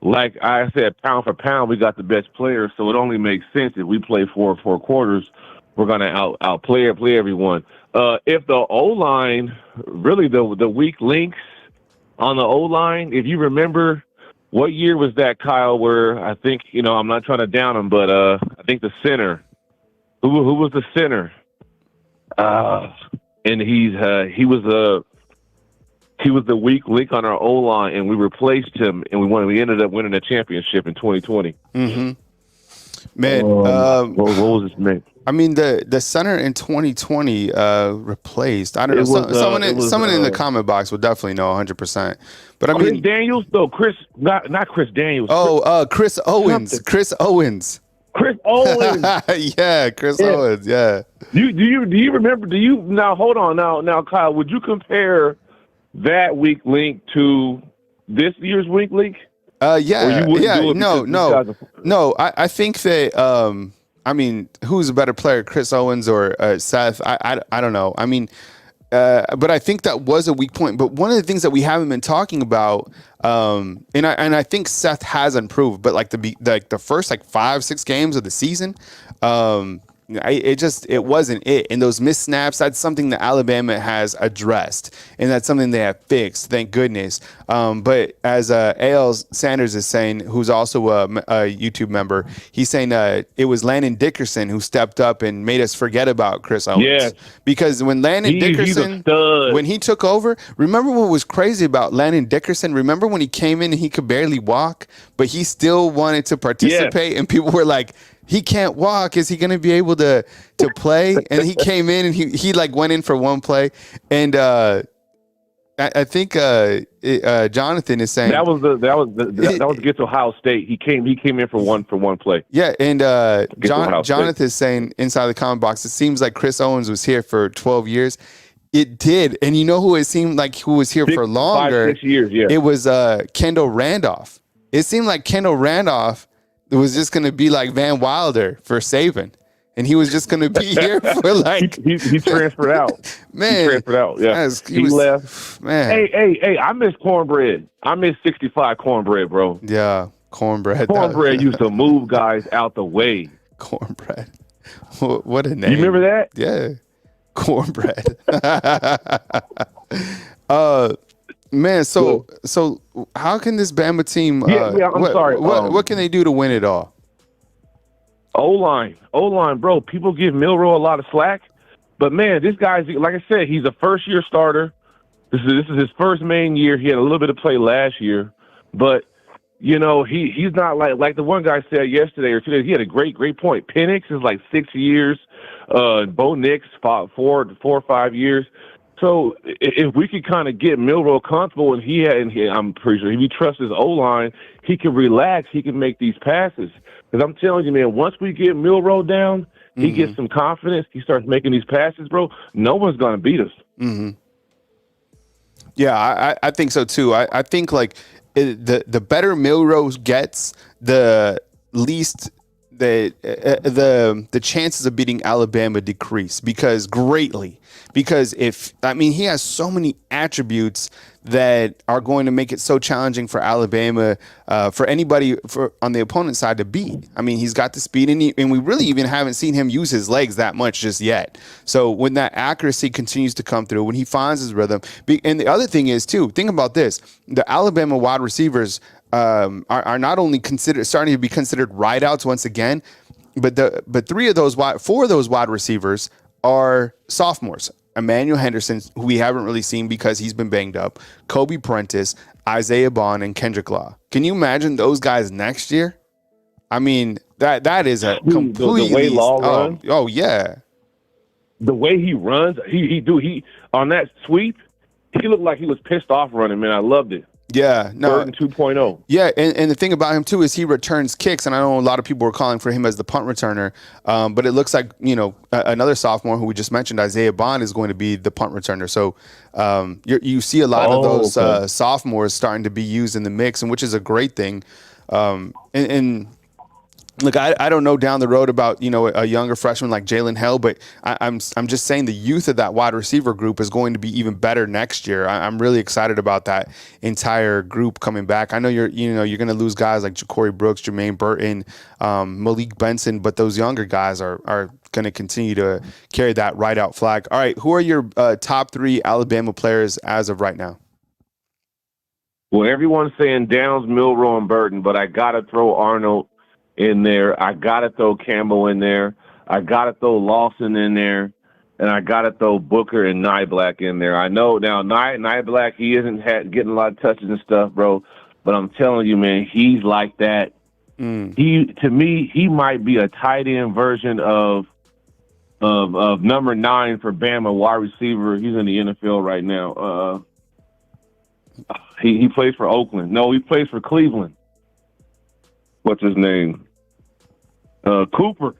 [SPEAKER 4] like I said, pound for pound, we got the best players, so it only makes sense if we play 4 quarters, we're going to outplay everyone. If the O-line, really the weak links on the O-line, if you remember, what year was that, Kyle, where I think, you know, I'm not trying to down him, but I think the center, who was the center? And he was the weak link on our O-line, and we replaced him, and we ended up winning a championship in 2020.
[SPEAKER 1] Mm-hmm. Man,
[SPEAKER 4] what was his name?
[SPEAKER 1] I mean, the center in 2020 replaced. I don't know. Someone in the comment box would definitely know 100%. But I mean,
[SPEAKER 4] Chris Daniels, though. Not Chris Daniels.
[SPEAKER 1] Chris Owens.
[SPEAKER 4] Something.
[SPEAKER 1] Chris Owens.
[SPEAKER 4] Chris Owens.
[SPEAKER 1] Yeah, Chris Owens. Yeah.
[SPEAKER 4] Do you remember? Now hold on now Kyle? Would you compare that weak link to this year's weak link?
[SPEAKER 1] Yeah. No. I think that. I mean, who's a better player, Chris Owens or Seth? I don't know. I mean, but I think that was a weak point. But one of the things that we haven't been talking about, and I think Seth has improved, but like the first like 5-6 games of the season, it wasn't it. And those missed snaps, that's something that Alabama has addressed, and that's something they have fixed, thank goodness. But as A.L. Sanders is saying, who's also a YouTube member, he's saying it was Landon Dickerson who stepped up and made us forget about Chris Owens.
[SPEAKER 4] Yeah.
[SPEAKER 1] Because when Landon Dickerson, when he took over, remember what was crazy about Landon Dickerson? Remember when he came in and he could barely walk, but he still wanted to participate, and people were like, he can't walk. Is he going to be able to play? And he came in and he like went in for one play. And I think Jonathan is saying
[SPEAKER 4] that was against Ohio State. He came in for one play.
[SPEAKER 1] Yeah, and Jonathan is saying inside the comment box, it seems like Chris Owens was here for 12 years. It did, and you know who it seemed like who was here for longer?
[SPEAKER 4] 6 years. Yeah,
[SPEAKER 1] it was Kendall Randolph. It seemed like Kendall Randolph was just going to be like Van Wilder for Saban. And he was just going to be here for like
[SPEAKER 4] he transferred out.
[SPEAKER 1] Man,
[SPEAKER 4] he transferred out. Yeah, he left.
[SPEAKER 1] Man,
[SPEAKER 4] hey, I miss cornbread. I miss 65 cornbread, bro.
[SPEAKER 1] Yeah, cornbread.
[SPEAKER 4] Cornbread used to move guys out the way.
[SPEAKER 1] Cornbread. What a name!
[SPEAKER 4] You remember that?
[SPEAKER 1] Yeah, cornbread. Man, so how can this Bama team?
[SPEAKER 4] I'm sorry.
[SPEAKER 1] What can they do to win it all?
[SPEAKER 4] O-line, bro. People give Milroe a lot of slack, but man, this guy's, like I said, he's a first-year starter. This is his first main year. He had a little bit of play last year, but you know he's not like the one guy said yesterday or 2 days. He had a great point. Penix is like 6 years. Bo Nix 4 or 5 years. So if we could kind of get Milroe comfortable, and I'm pretty sure if he trusts his O-line, he can relax. He can make these passes. Because I'm telling you, man, once we get Milroe down, he gets some confidence. He starts making these passes, bro. No one's going to beat us.
[SPEAKER 1] Mm-hmm. Yeah, I think so too. I think like the better Milroe gets, the least the chances of beating Alabama decrease greatly. Because he has so many attributes that are going to make it so challenging for Alabama, for anybody on the opponent's side to beat. I mean, he's got the speed, and we really even haven't seen him use his legs that much just yet. So when that accuracy continues to come through, when he finds his rhythm, and the other thing is too, think about this: the Alabama wide receivers are not only starting to be considered wideouts once again, but four of those wide receivers are sophomores. Emmanuel Henderson, who we haven't really seen because he's been banged up, Kobe Prentice, Isaiah Bond, and Kendrick Law. Can you imagine those guys next year? I mean, that is a completely...
[SPEAKER 4] The way Law runs?
[SPEAKER 1] Oh, yeah.
[SPEAKER 4] The way he runs, he on that sweep, he looked like he was pissed off running, man. I loved it.
[SPEAKER 1] Yeah, no.
[SPEAKER 4] Burton 2.0.
[SPEAKER 1] Yeah, and the thing about him too is he returns kicks, and I know a lot of people were calling for him as the punt returner, but it looks like another sophomore who we just mentioned, Isaiah Bond, is going to be the punt returner. So you see a lot of those sophomores starting to be used in the mix, and which is a great thing. And look, I don't know down the road about a younger freshman like Jalen Hell, but I'm just saying the youth of that wide receiver group is going to be even better next year. I'm really excited about that entire group coming back. I know you're going to lose guys like Ja'Cory Brooks, Jermaine Burton, Malik Benson, but those younger guys are going to continue to carry that right out flag. All right, who are your top 3 Alabama players as of right now?
[SPEAKER 4] Well, everyone's saying Downs, Milroe, and Burton, but I got to throw Arnold in there. I got to throw Campbell in there. I got to throw Lawson in there. And I got to throw Booker and Nyblack in there. I know now Nyblack, he isn't getting a lot of touches and stuff, bro. But I'm telling you, man, he's like that. To me, he might be a tight end version of number 9 for Bama, wide receiver. He's in the NFL right now. He plays for Oakland. No, he plays for Cleveland. What's his name? Cooper.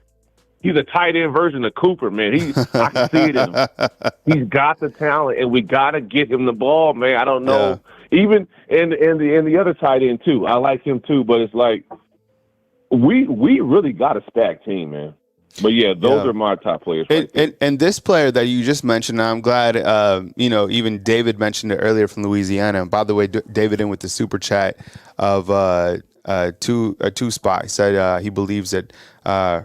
[SPEAKER 4] He's a tight end version of Cooper, man. I can see it in him. He's got the talent, and we got to get him the ball, man. I don't know. Yeah. Even and the other tight end too. I like him too, but it's like we really got a stacked team, man. But yeah, those are my top players.
[SPEAKER 1] And this player that you just mentioned, I'm glad. Even David mentioned it earlier from Louisiana. And by the way, David in with the super chat of two spot said he believes that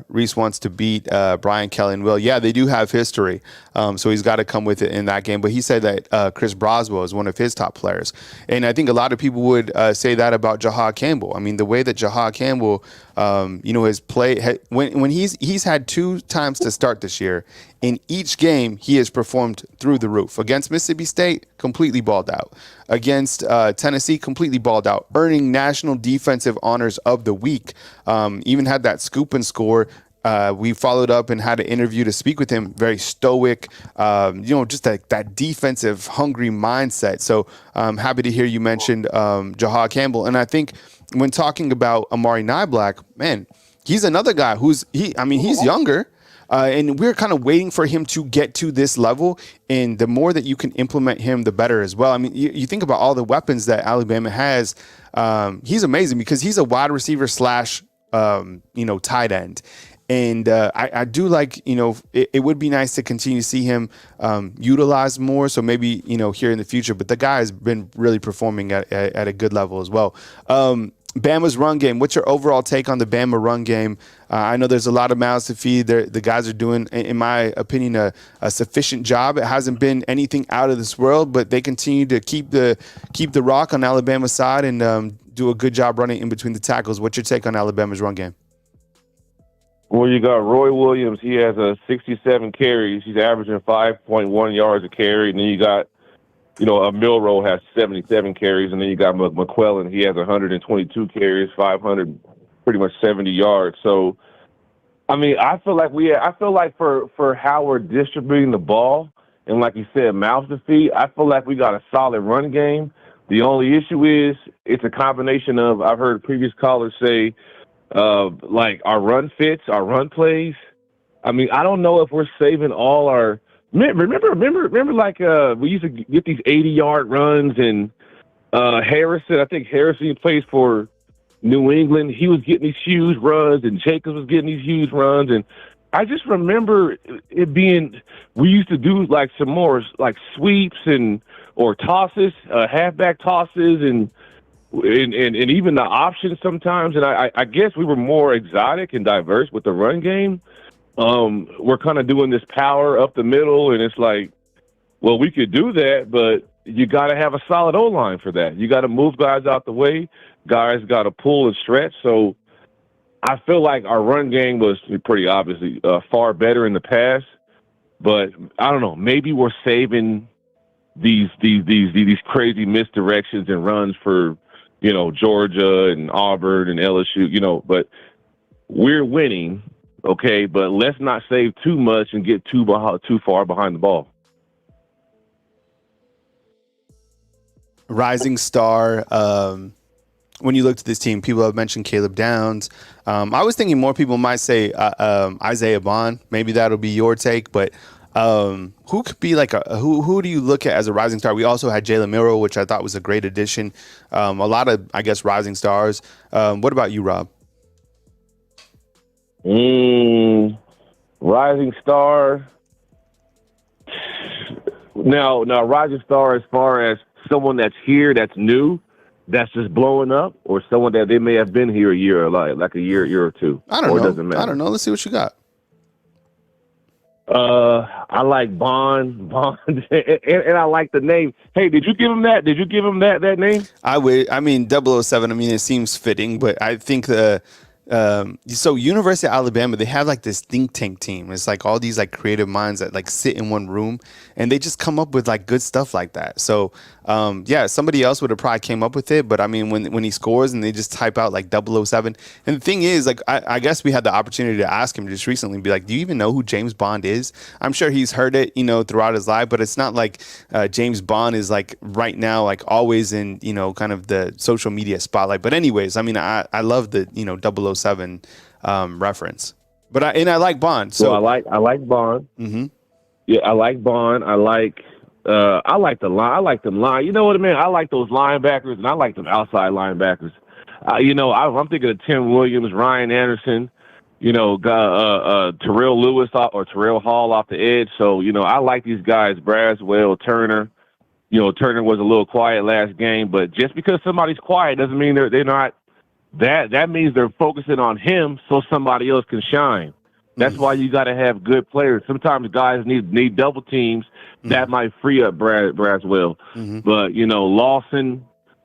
[SPEAKER 1] Reese wants to beat Brian Kelly and Will. Yeah, they do have history, so he's got to come with it in that game. But he said that Chris Broswell is one of his top players, and I think a lot of people would say that about Jahad Campbell. I mean, the way that Jahad Campbell, has played when he's had 2 times to start this year. In each game, he has performed through the roof. Against Mississippi State, completely balled out. Against Tennessee, completely balled out, earning National Defensive Honors of the Week. Even had that scoop and score. We followed up and had an interview to speak with him. Very stoic, just that defensive, hungry mindset. So I'm happy to hear you mentioned Jahad Campbell. And I think when talking about Amari Niblack, man, he's another guy he's younger. And we're kind of waiting for him to get to this level. And the more that you can implement him, the better as well. I mean, you think about all the weapons that Alabama has. He's amazing because he's a wide receiver / tight end. And I do like, it would be nice to continue to see him utilized more. So maybe, here in the future. But the guy has been really performing at a good level as well. Bama's run game. What's your overall take on the Bama run game? I know there's a lot of mouths to feed. The guys are doing, in my opinion, a sufficient job. It hasn't been anything out of this world, but they continue to keep the rock on Alabama's side and do a good job running in between the tackles. What's your take on Alabama's run game?
[SPEAKER 4] Well, you got Roy Williams. He has 67 carries. He's averaging 5.1 yards a carry. And then you got, Milroe has 77 carries. And then you got McClellan. He has 122 carries, 500, pretty much 70 yards. So, I mean, I feel like for how we're distributing the ball, and like you said, mouths to feed, I feel like we got a solid run game. The only issue is it's a combination of, I've heard previous callers say, like our run fits, our run plays. I mean, I don't know if we're saving all our. Remember, like we used to get these 80-yard runs, and Harrison. I think Harrison plays for New England. He was getting these huge runs, and Jacobs was getting these huge runs, and I just remember it being. We used to do like some more like sweeps or tosses, halfback tosses, and even the options sometimes. And I guess we were more exotic and diverse with the run game. We're kind of doing this power up the middle, and it's like, well, we could do that, but you got to have a solid O-line for that. You got to move guys out the way. Guys got to pull and stretch. So I feel like our run game was pretty obviously far better in the past, but I don't know. Maybe we're saving these crazy misdirections and runs for, Georgia and Auburn and LSU, but we're winning, okay? But let's not save too much and get too far behind the ball.
[SPEAKER 1] Rising star. When you look at this team, people have mentioned Caleb Downs. I was thinking more people might say Isaiah Bond. Maybe that'll be your take, but who could be like who do you look at as a rising star? We also had Jalen Milroe, which I thought was a great addition. A lot of, I guess, rising stars. What about you, Rob?
[SPEAKER 4] Rising star. Now, rising star as far as someone that's here, that's new, that's just blowing up, or someone that they may have been here a year, like a year or two.
[SPEAKER 1] I don't know.
[SPEAKER 4] It doesn't matter.
[SPEAKER 1] I don't know. Let's see what you got.
[SPEAKER 4] I like Bond, and I like the name. Hey, did you give him that? Did you give him that name?
[SPEAKER 1] I would. I mean, 007. I mean, it seems fitting, but I think so University of Alabama, they have like this think tank team. It's like all these like creative minds that like sit in one room and they just come up with like good stuff like that. So somebody else would have probably came up with it. But I mean, when he scores and they just type out like 007. And the thing is, like, I guess we had the opportunity to ask him just recently and be like, do you even know who James Bond is? I'm sure he's heard it, throughout his life, but it's not like James Bond is like right now, like always in, kind of the social media spotlight. But anyways, I mean, I love the, 007 reference, but I like Bond. So
[SPEAKER 4] I like Bond.
[SPEAKER 1] Mm-hmm.
[SPEAKER 4] Yeah, I like Bond. I like the line. I like the line. You know what I mean? I like those linebackers, and I like them outside linebackers. I'm thinking of Tim Williams, Ryan Anderson, Terrell Lewis or Terrell Hall off the edge. So, I like these guys, Braswell, Turner. Turner was a little quiet last game, but just because somebody's quiet doesn't mean they're not. That means they're focusing on him so somebody else can shine. That's why you got to have good players. Sometimes guys need double teams. That might free up Braswell. Mm-hmm. But,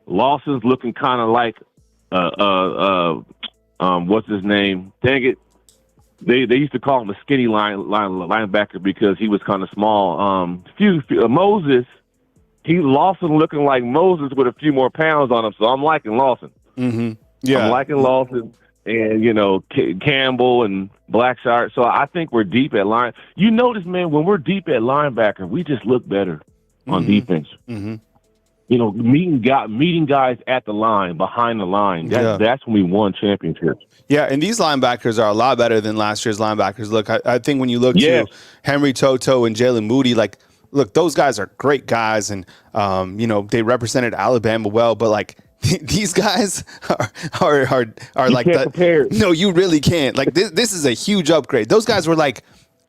[SPEAKER 4] Lawson's looking kind of like, what's his name? Dang it. They used to call him a skinny linebacker because he was kind of small. Moses, Lawson looking like Moses with a few more pounds on him. So I'm liking Lawson.
[SPEAKER 1] Mm-hmm. Yeah,
[SPEAKER 4] I'm liking Lawson and, Campbell and Blackshear. So I think we're deep at line. You notice, man, when we're deep at linebacker, we just look better on defense.
[SPEAKER 1] Mm-hmm.
[SPEAKER 4] Meeting guys at the line, behind the line. That's when we won championships.
[SPEAKER 1] Yeah, and these linebackers are a lot better than last year's linebackers. Look, I think when you look to Henry Toto and Jalen Moody, look, those guys are great guys, and they represented Alabama well, but these guys are like
[SPEAKER 4] that. Prepared.
[SPEAKER 1] No, you really can't. This is a huge upgrade. Those guys were like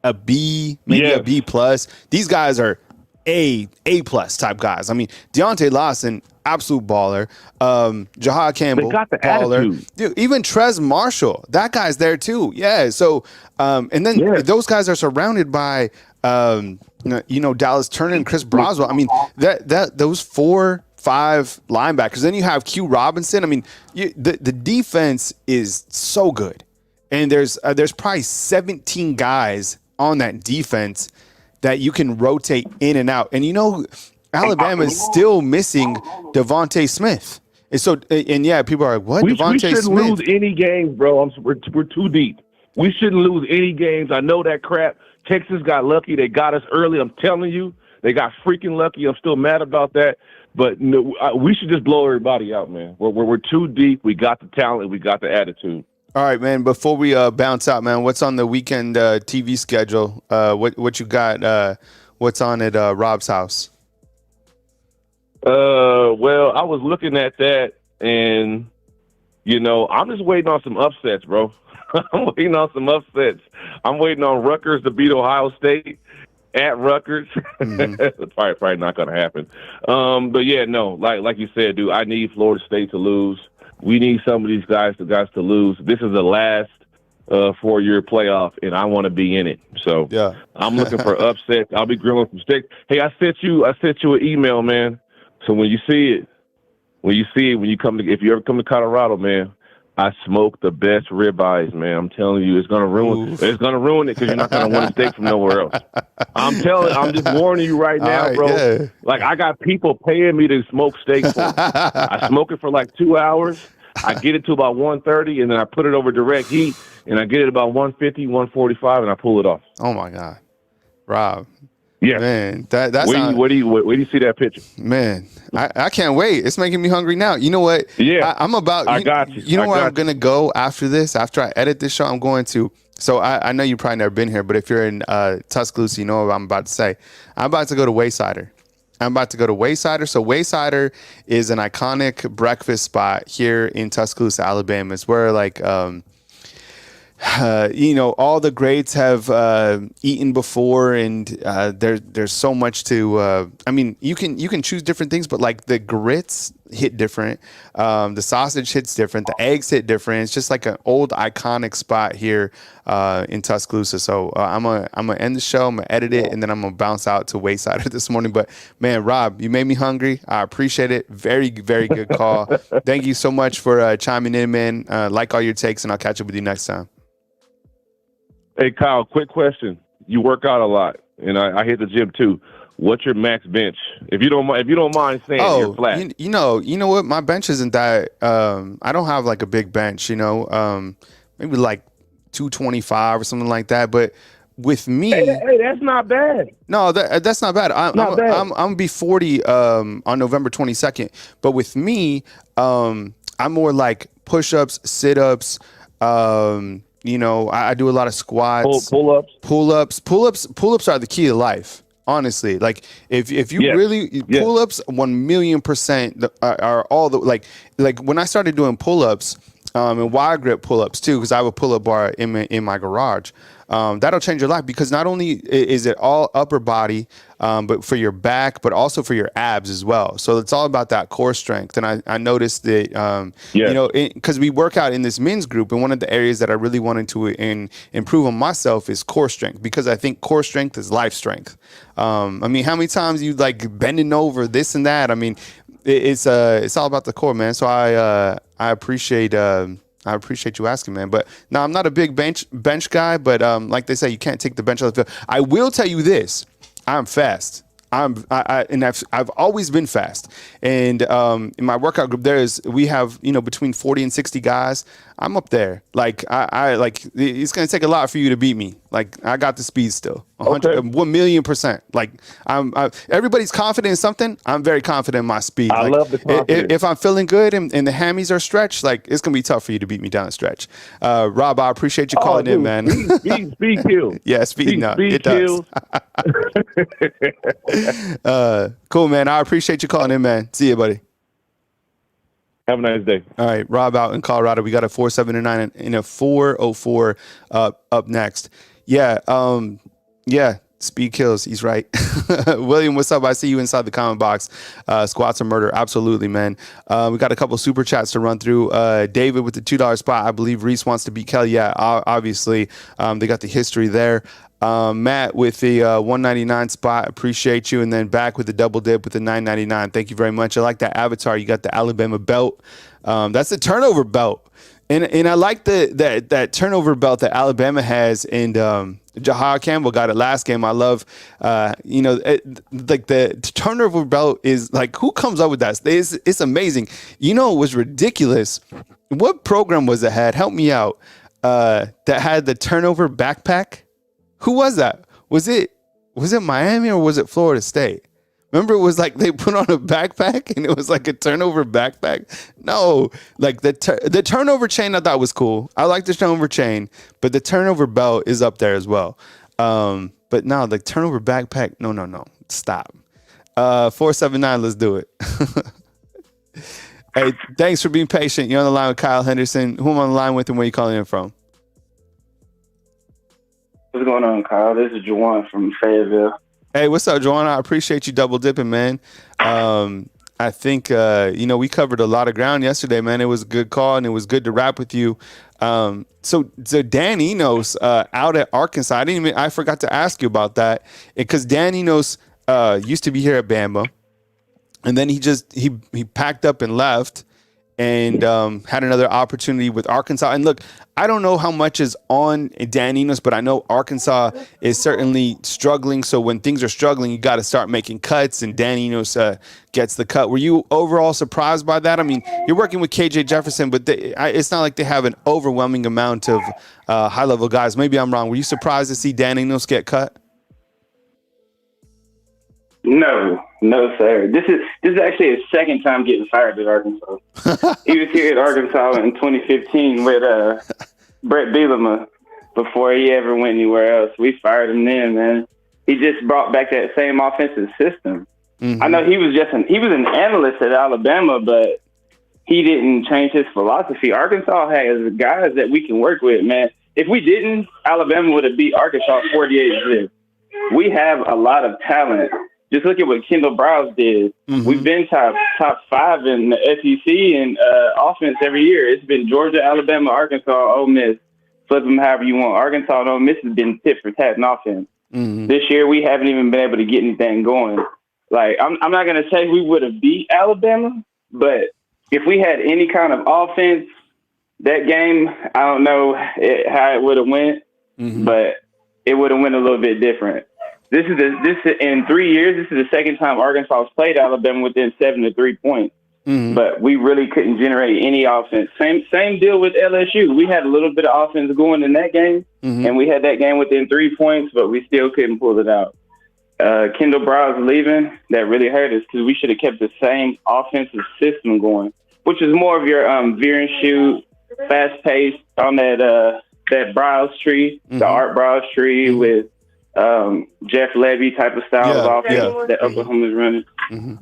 [SPEAKER 1] a B, maybe a B plus. These guys are A plus type guys. I mean, Deontay Lawson, absolute baller. Jahad Campbell,
[SPEAKER 4] they got the
[SPEAKER 1] baller.
[SPEAKER 4] attitude.
[SPEAKER 1] Dude, even Trez Marshall, that guy's there too. Yeah. So, and then those guys are surrounded by, Dallas Turner and Chris Broswell. I mean, those 4-5 linebackers. Then you have Q Robinson. I mean, the defense is so good, and there's probably 17 guys on that defense that you can rotate in and out. And Alabama is still missing Devontae Smith. And so, people are like, what?
[SPEAKER 4] We
[SPEAKER 1] Devontae
[SPEAKER 4] shouldn't
[SPEAKER 1] Smith?
[SPEAKER 4] lose any games, bro. We're too deep. We shouldn't lose any games. I know that crap. Texas got lucky. They got us early. I'm telling you, they got freaking lucky. I'm still mad about that. But no, we should just blow everybody out, man. We're too deep. We got the talent. We got the attitude.
[SPEAKER 1] All right, man. Before we bounce out, man, what's on the weekend TV schedule? What you got? What's on at Rob's house?
[SPEAKER 4] Well, I was looking at that, and I'm just waiting on some upsets, bro. I'm waiting on some upsets. I'm waiting on Rutgers to beat Ohio State at Rutgers.
[SPEAKER 1] Mm-hmm.
[SPEAKER 4] It's probably not going to happen. But yeah, no, like you said, dude, I need Florida State to lose. We need some of these guys to lose. This is the last 4-year playoff, and I want to be in it. So I'm looking for upsets. I'll be grilling some steaks. Hey, I sent you an email, man. So when you see it, if you ever come to Colorado, man, I smoke the best ribeyes, man. I'm telling you, it's gonna ruin it because you're not gonna want a steak from nowhere else. I'm just warning you right now,
[SPEAKER 1] right,
[SPEAKER 4] bro.
[SPEAKER 1] yeah.
[SPEAKER 4] I got people paying me to smoke steak for me. I smoke it for 2 hours. I get it to about 1:30, and then I put it over direct heat, and I get it about 1:50, 1:45, and I pull it off.
[SPEAKER 1] Oh my God, Rob.
[SPEAKER 4] Yeah,
[SPEAKER 1] man, that's
[SPEAKER 4] where do you see that picture?
[SPEAKER 1] Man, I can't wait. It's making me hungry now. You know what?
[SPEAKER 4] Yeah,
[SPEAKER 1] I'm about.
[SPEAKER 4] I got you.
[SPEAKER 1] You know where I'm gonna go after this? After I edit this show, I'm going to. So I know you've probably never been here, but if you're in Tuscaloosa, you know what I'm about to say. I'm about to go to Waysider. So Waysider is an iconic breakfast spot here in Tuscaloosa, Alabama. It's where all the greats have eaten before, and there's so much to. You can choose different things, but the grits hit different, the sausage hits different, the eggs hit different. It's just like an old iconic spot here in Tuscaloosa. So I'm gonna end the show. I'm gonna edit it, and then I'm gonna bounce out to Waysider this morning. But man, Rob, you made me hungry. I appreciate it. Very, very good call. Thank you so much for chiming in, man. Like all your takes, and I'll catch up with you next time.
[SPEAKER 4] Hey, Kyle, quick question. You work out a lot, and I hit the gym too. What's your max bench? If you don't mind saying, you're flat.
[SPEAKER 1] You know what? My bench isn't that. I don't have a big bench. Maybe 225 or something like that. But with me,
[SPEAKER 4] hey, that's not bad.
[SPEAKER 1] No, that's not bad. I'm gonna be 40 on November 22nd. But with me, I'm more like push-ups, sit-ups. I do a lot of squats,
[SPEAKER 4] pull-ups.
[SPEAKER 1] Pull-ups are the key to life. Honestly, if you really pull-ups 1,000,000% are all the when I started doing pull-ups and wide grip pull-ups too, because I have a pull-up bar in my garage. That'll change your life, because not only is it all upper body, but for your back, but also for your abs as well. So it's all about that core strength. And I noticed that, because we work out in this men's group, and one of the areas that I really wanted to improve on myself is core strength, because I think core strength is life strength. How many times you bending over this and that? It's all about the core, man. So I appreciate you asking, man. But no, I'm not a big bench guy, but like they say, you can't take the bench off the field. I will tell you this. I'm fast. I've always been fast. And in my workout group, we have between 40 and 60 guys. I'm up there. Like I like it's gonna take a lot for you to beat me. Like I got the speed still, 1,000,000%. Like everybody's confident in something. I'm very confident in my speed.
[SPEAKER 4] I love the confidence.
[SPEAKER 1] If I'm feeling good and the hammies are stretched, like it's gonna be tough for you to beat me down the stretch. Rob, I appreciate you calling in, man.
[SPEAKER 4] Speed kills.
[SPEAKER 1] Yeah, speed it
[SPEAKER 4] kills.
[SPEAKER 1] does. Cool, man. I appreciate you calling in, man. See you, buddy.
[SPEAKER 4] Have a nice day.
[SPEAKER 1] All right, Rob out in Colorado. We got a 479 and a 404 up next. Yeah, speed kills. He's right. William, what's up? I see you inside the comment box. Squats are murder. Absolutely, man. We got a couple super chats to run through. David with the $2 spot. I believe Reese wants to beat Kelly. Yeah, obviously. They got the history there. Matt with the 199 spot, appreciate you, and then back with the double dip with the 999. Thank you very much. I like that avatar. You got the Alabama belt. That's the turnover belt, and I like that turnover belt that Alabama has. And Jahar Campbell got it last game. I love, like the turnover belt is like, who comes up with that? It's amazing. It was ridiculous. What program was it had? Help me out. That had the turnover backpack. Who was that? Was it Miami or was it Florida State? Remember, it was like they put on a backpack and it was like a turnover backpack. No, like the turnover chain I thought was cool. I like the turnover chain, but the turnover belt is up there as well. But no, the turnover backpack. No. Stop. 479. Let's do it. Hey, thanks for being patient. You're on the line with Kyle Henderson. Who am I on the line with and where you calling in from?
[SPEAKER 5] What's going on, Kyle? This is Juwan from Fayetteville.
[SPEAKER 1] Hey, what's up, Juwan? I appreciate you double dipping, man. I think, we covered a lot of ground yesterday, man. It was a good call, and it was good to rap with you. So Dan Enos out at Arkansas, I forgot to ask you about that, because Dan Enos used to be here at Bama, and then he packed up and left, and had another opportunity with Arkansas. And look, I don't know how much is on Dan Enos, but I know Arkansas is certainly struggling. So when things are struggling, you got to start making cuts, and Dan Enos gets the cut. Were you overall surprised by that? I mean, you're working with KJ Jefferson, but it's not like they have an overwhelming amount of high-level guys. Maybe I'm wrong. Were you surprised to see Dan Enos get cut?
[SPEAKER 5] No, sir. This is actually his second time getting fired at Arkansas. He was here at Arkansas in 2015 with Brett Bielema before he ever went anywhere else. We fired him then, man. He just brought back that same offensive system. Mm-hmm. I know he was an analyst at Alabama, but he didn't change his philosophy. Arkansas has guys that we can work with, man. If we didn't, Alabama would have beat Arkansas 48-6. We have a lot of talent. Just look at what Kendall Browse did. Mm-hmm. We've been top 5 in the SEC in offense every year. It's been Georgia, Alabama, Arkansas, Ole Miss. Flip them however you want. Arkansas and Ole Miss has been tit for tat in offense. Mm-hmm. This year, we haven't even been able to get anything going. Like, I'm not going to say we would have beat Alabama, but if we had any kind of offense, that game, I don't know how it would have went, mm-hmm. but it would have went a little bit different. This in 3 years. This is the second time Arkansas has played Alabama within 7 to 3 points. Mm-hmm. But we really couldn't generate any offense. Same deal with LSU. We had a little bit of offense going in that game, mm-hmm. and we had that game within 3 points, but we still couldn't pull it out. Kendall Browse leaving, that really hurt us because we should have kept the same offensive system going, which is more of your veer and shoot, fast pace on that Browse tree, mm-hmm. the Art Browse tree mm-hmm. with Jeff Levy type of style of offense that Oklahoma's running. Mm-hmm.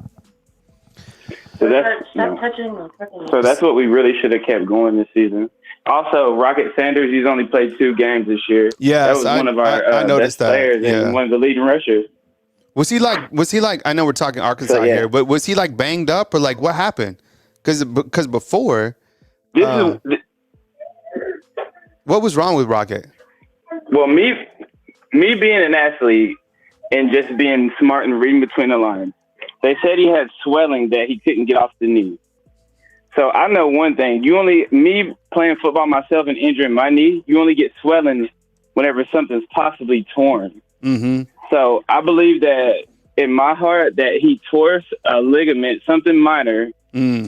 [SPEAKER 5] So that's what we really should have kept going this season. Also, Rocket Sanders, he's only played 2 games this year.
[SPEAKER 1] Yeah,
[SPEAKER 5] that was one of our best players and one of the leading rushers.
[SPEAKER 1] Was he like? I know we're talking Arkansas here, but was he like banged up or like what happened? Because before, what was wrong with Rocket?
[SPEAKER 5] Well, me being an athlete and just being smart and reading between the lines, they said he had swelling that he couldn't get off the knee. So I know one thing: me playing football myself and injuring my knee, you only get swelling whenever something's possibly torn. Mm-hmm. So I believe that in my heart that he tore a ligament, something minor.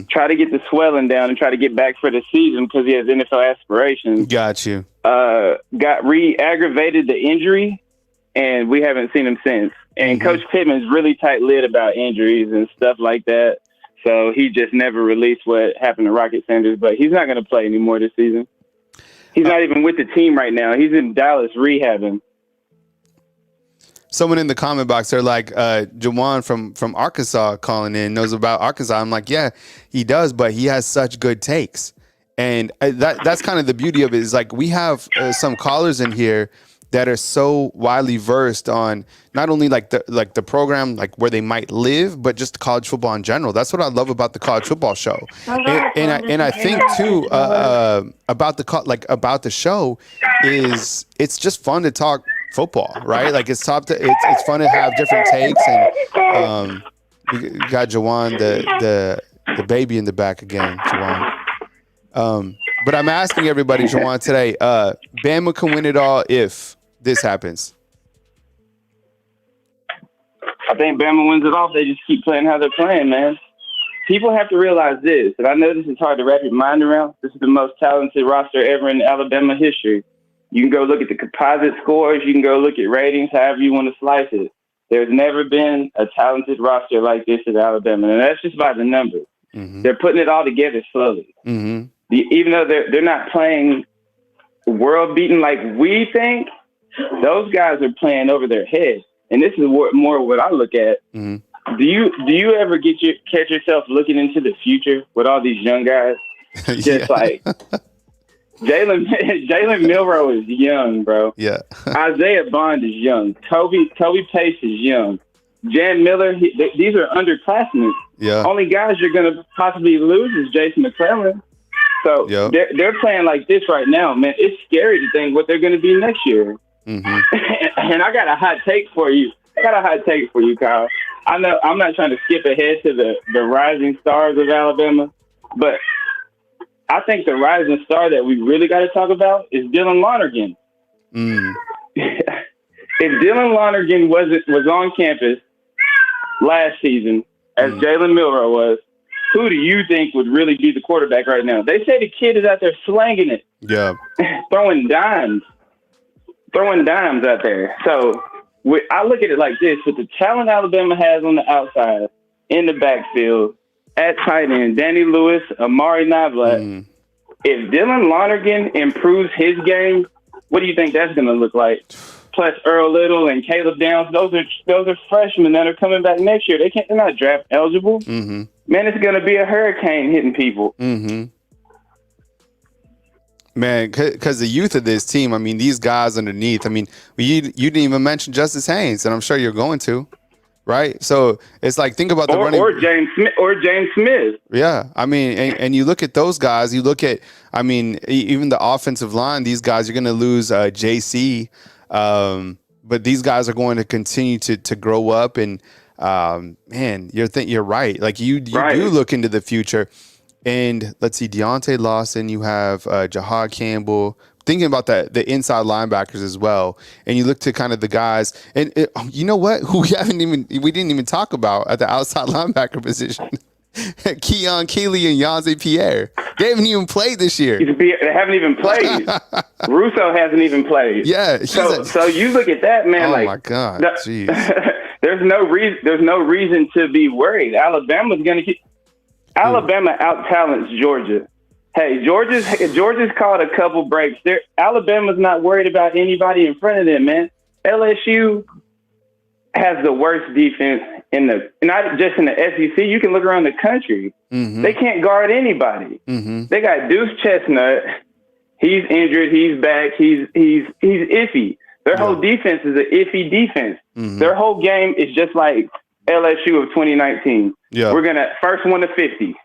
[SPEAKER 5] Try to get the swelling down and try to get back for the season because he has NFL aspirations.
[SPEAKER 1] Got you.
[SPEAKER 5] Got re-aggravated the injury, and we haven't seen him since. And Coach Pittman's really tight-lipped about injuries and stuff like that. So he just never released what happened to Rocket Sanders, but he's not going to play anymore this season. He's not even with the team right now. He's in Dallas rehabbing.
[SPEAKER 1] Someone in the comment box, they're like, Jawan from Arkansas calling in knows about Arkansas. I'm like, yeah, he does, but he has such good takes. And that's kind of the beauty of it is like we have some callers in here that are so widely versed on not only like the program, like where they might live, but just college football in general. That's what I love about the college football show. And I think too about the show is it's just fun to talk football, right? Like it's fun to have different takes, and you got Jawan, the baby in the back again, Jawan. But I'm asking everybody, Jawan, today, Bama can win it all if this happens.
[SPEAKER 5] I think Bama wins it all. They just keep playing how they're playing, man. People have to realize this, and I know this is hard to wrap your mind around. This is the most talented roster ever in Alabama history. You can go look at the composite scores. You can go look at ratings, however you want to slice it. There's never been a talented roster like this at Alabama, and that's just by the numbers. They're putting it all together slowly. Even though they're not playing world-beating like we think, those guys are playing over their heads. And this is more what I look at. Do you ever catch yourself looking into the future with all these young guys? Just like Jalen Milroe is young, bro.
[SPEAKER 1] Yeah.
[SPEAKER 5] Isaiah Bond is young. Toby Pace is young. Jan Miller, these are underclassmen.
[SPEAKER 1] Yeah.
[SPEAKER 5] Only guys you're going to possibly lose is Jason McClellan. So they're playing like this right now, man. It's scary to think what they're going to be next year. And I got a hot take for you. Kyle. I know I'm not trying to skip ahead to the rising stars of Alabama, but I think the rising star that we really got to talk about is Dylan Lonergan. If Dylan Lonergan was on campus last season, as Jalen Milroe was, who do you think would really be the quarterback right now? They say the kid is out there slanging it. Yeah. throwing dimes out there. So I look at it like this. With the talent Alabama has on the outside, in the backfield, at tight end, Danny Lewis, Amari Navlat, if Dylan Lonergan improves his game, what do you think that's going to look like? Plus Earl Little and Caleb Downs, those are freshmen that are coming back next year. They're not draft eligible. Man, it's going to be a hurricane hitting people.
[SPEAKER 1] Man, because the youth of this team, I mean, these guys underneath, I mean, you didn't even mention Justice Haynes, and I'm sure you're going to, right? So it's like, think about the running.
[SPEAKER 5] Or James Smith.
[SPEAKER 1] Yeah. I mean, and you look at those guys, you look at, I mean, even the offensive line, these guys, you're going to lose JC, but these guys are going to continue to grow up, and man, you're right. Like you do look into the future. And let's see, Deontay Lawson, you have Jahad Campbell. Thinking about the inside linebackers as well, and you look to kind of the guys, and you know what? Who we didn't even talk about at the outside linebacker position. Keon Keeley and Yanze Pierre. They haven't even played this year.
[SPEAKER 5] They haven't even played. Russo hasn't even played.
[SPEAKER 1] Yeah.
[SPEAKER 5] So you look at that, man.
[SPEAKER 1] Oh my God. Jeez.
[SPEAKER 5] There's no reason to be worried. Alabama out-talents Georgia. Hey, Georgia's caught a couple breaks. Alabama's not worried about anybody in front of them, man. LSU has the worst defense not just in the SEC. You can look around the country. They can't guard anybody. They got Deuce Chestnut. He's injured. He's back. He's iffy. Their whole defense is an iffy defense. Their whole game is just like LSU of 2019. Yeah. We're gonna first 1 to 50.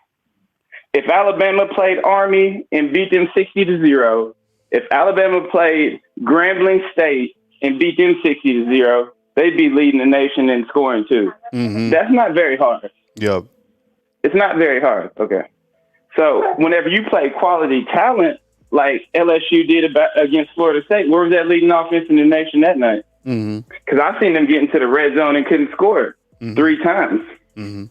[SPEAKER 5] If Alabama played Army and beat them 60-0, if Alabama played Grambling State and beat them 60-0, they'd be leading the nation in scoring too. That's not very hard.
[SPEAKER 1] Yep.
[SPEAKER 5] It's not very hard. Okay. So whenever you play quality talent like LSU did against Florida State, where was that leading offense in the nation that night? Because I've seen them get into the red zone and couldn't score. 3 times.
[SPEAKER 1] Mm-hmm.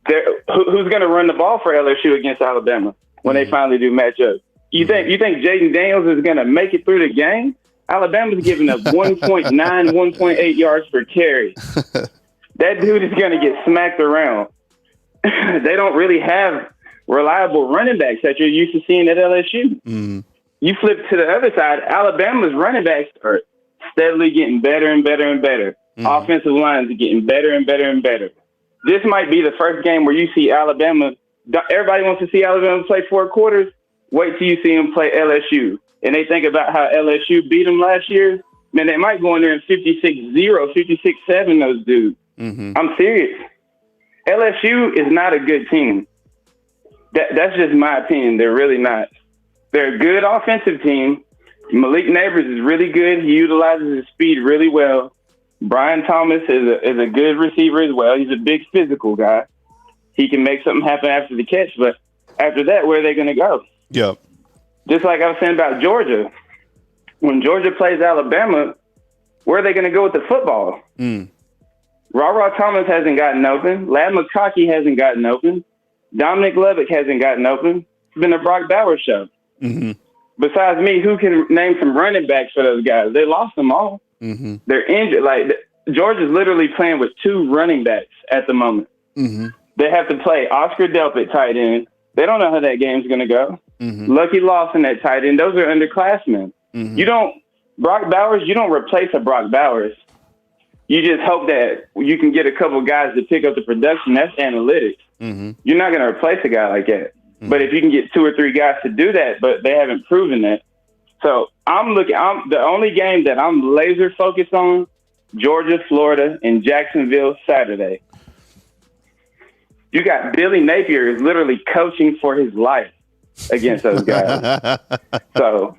[SPEAKER 5] Who's going to run the ball for LSU against Alabama when they finally do match up? You think Jaden Daniels is going to make it through the game? Alabama's giving up 1.9, 1.8 yards per carry. That dude is going to get smacked around. They don't really have reliable running backs that you're used to seeing at LSU.
[SPEAKER 1] Mm-hmm.
[SPEAKER 5] You flip to the other side, Alabama's running backs are steadily getting better and better and better.
[SPEAKER 1] Mm-hmm.
[SPEAKER 5] Offensive lines are getting better and better and better. This might be the first game where you see Alabama. Everybody wants to see Alabama play 4 quarters. Wait till you see them play LSU. And they think about how LSU beat them last year. Man, they might go in there and 56-0, 56-7 those dudes.
[SPEAKER 1] Mm-hmm.
[SPEAKER 5] I'm serious. LSU is not a good team. That's just my opinion. They're really not. They're a good offensive team. Malik Neighbors is really good. He utilizes his speed really well. Brian Thomas is a good receiver as well. He's a big physical guy. He can make something happen after the catch, but after that, where are they going to go?
[SPEAKER 1] Yep.
[SPEAKER 5] Just like I was saying about Georgia. When Georgia plays Alabama, where are they going to go with the football? Ra Thomas hasn't gotten open. Lad McConkey hasn't gotten open. Dominic Levick hasn't gotten open. It's been a Brock Bowers show.
[SPEAKER 1] Mm-hmm.
[SPEAKER 5] Besides me, who can name some running backs for those guys? They lost them all.
[SPEAKER 1] Mm-hmm.
[SPEAKER 5] They're injured. Like, Georgia's literally playing with 2 running backs at the moment.
[SPEAKER 1] Mm-hmm.
[SPEAKER 5] They have to play Oscar Delp at tight end. They don't know how that game's going to go.
[SPEAKER 1] Mm-hmm.
[SPEAKER 5] Lucky Lawson at tight end. Those are underclassmen.
[SPEAKER 1] Mm-hmm.
[SPEAKER 5] Brock Bowers, you don't replace a Brock Bowers. You just hope that you can get a couple guys to pick up the production. That's analytics.
[SPEAKER 1] Mm-hmm.
[SPEAKER 5] You're not going to replace a guy like that. Mm-hmm. But if you can get 2 or 3 guys to do that, but they haven't proven that. So I'm the only game that I'm laser focused on, Georgia, Florida, and Jacksonville Saturday. You got Billy Napier is literally coaching for his life against those guys. So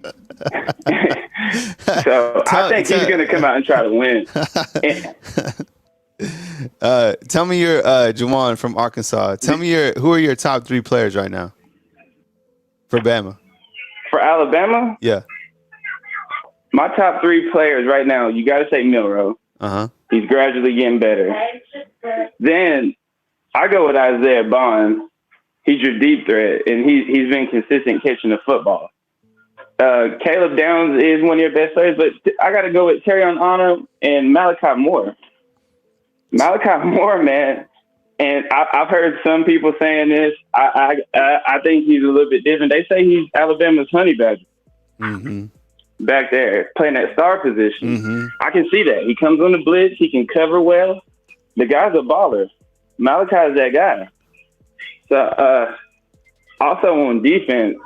[SPEAKER 5] I think he's going to come out and try to win.
[SPEAKER 1] Tell me your Juwan from Arkansas. Tell me who are your top 3 players right now for Bama?
[SPEAKER 5] For Alabama?
[SPEAKER 1] Yeah.
[SPEAKER 5] My top 3 players right now, you got to say Milroe.
[SPEAKER 1] Uh-huh.
[SPEAKER 5] He's gradually getting better. Then I go with Isaiah Bond. He's your deep threat, and he's been consistent catching the football. Caleb Downs is one of your best players, but I got to go with Terrion Arnold and Malachi Moore. Malachi Moore, man, and I've heard some people saying this. I think he's a little bit different. They say he's Alabama's honey badger.
[SPEAKER 1] Mm-hmm.
[SPEAKER 5] Back there, playing that star position.
[SPEAKER 1] Mm-hmm.
[SPEAKER 5] I can see that. He comes on the blitz. He can cover well. The guy's a baller. Malachi's that guy. So, also on defense,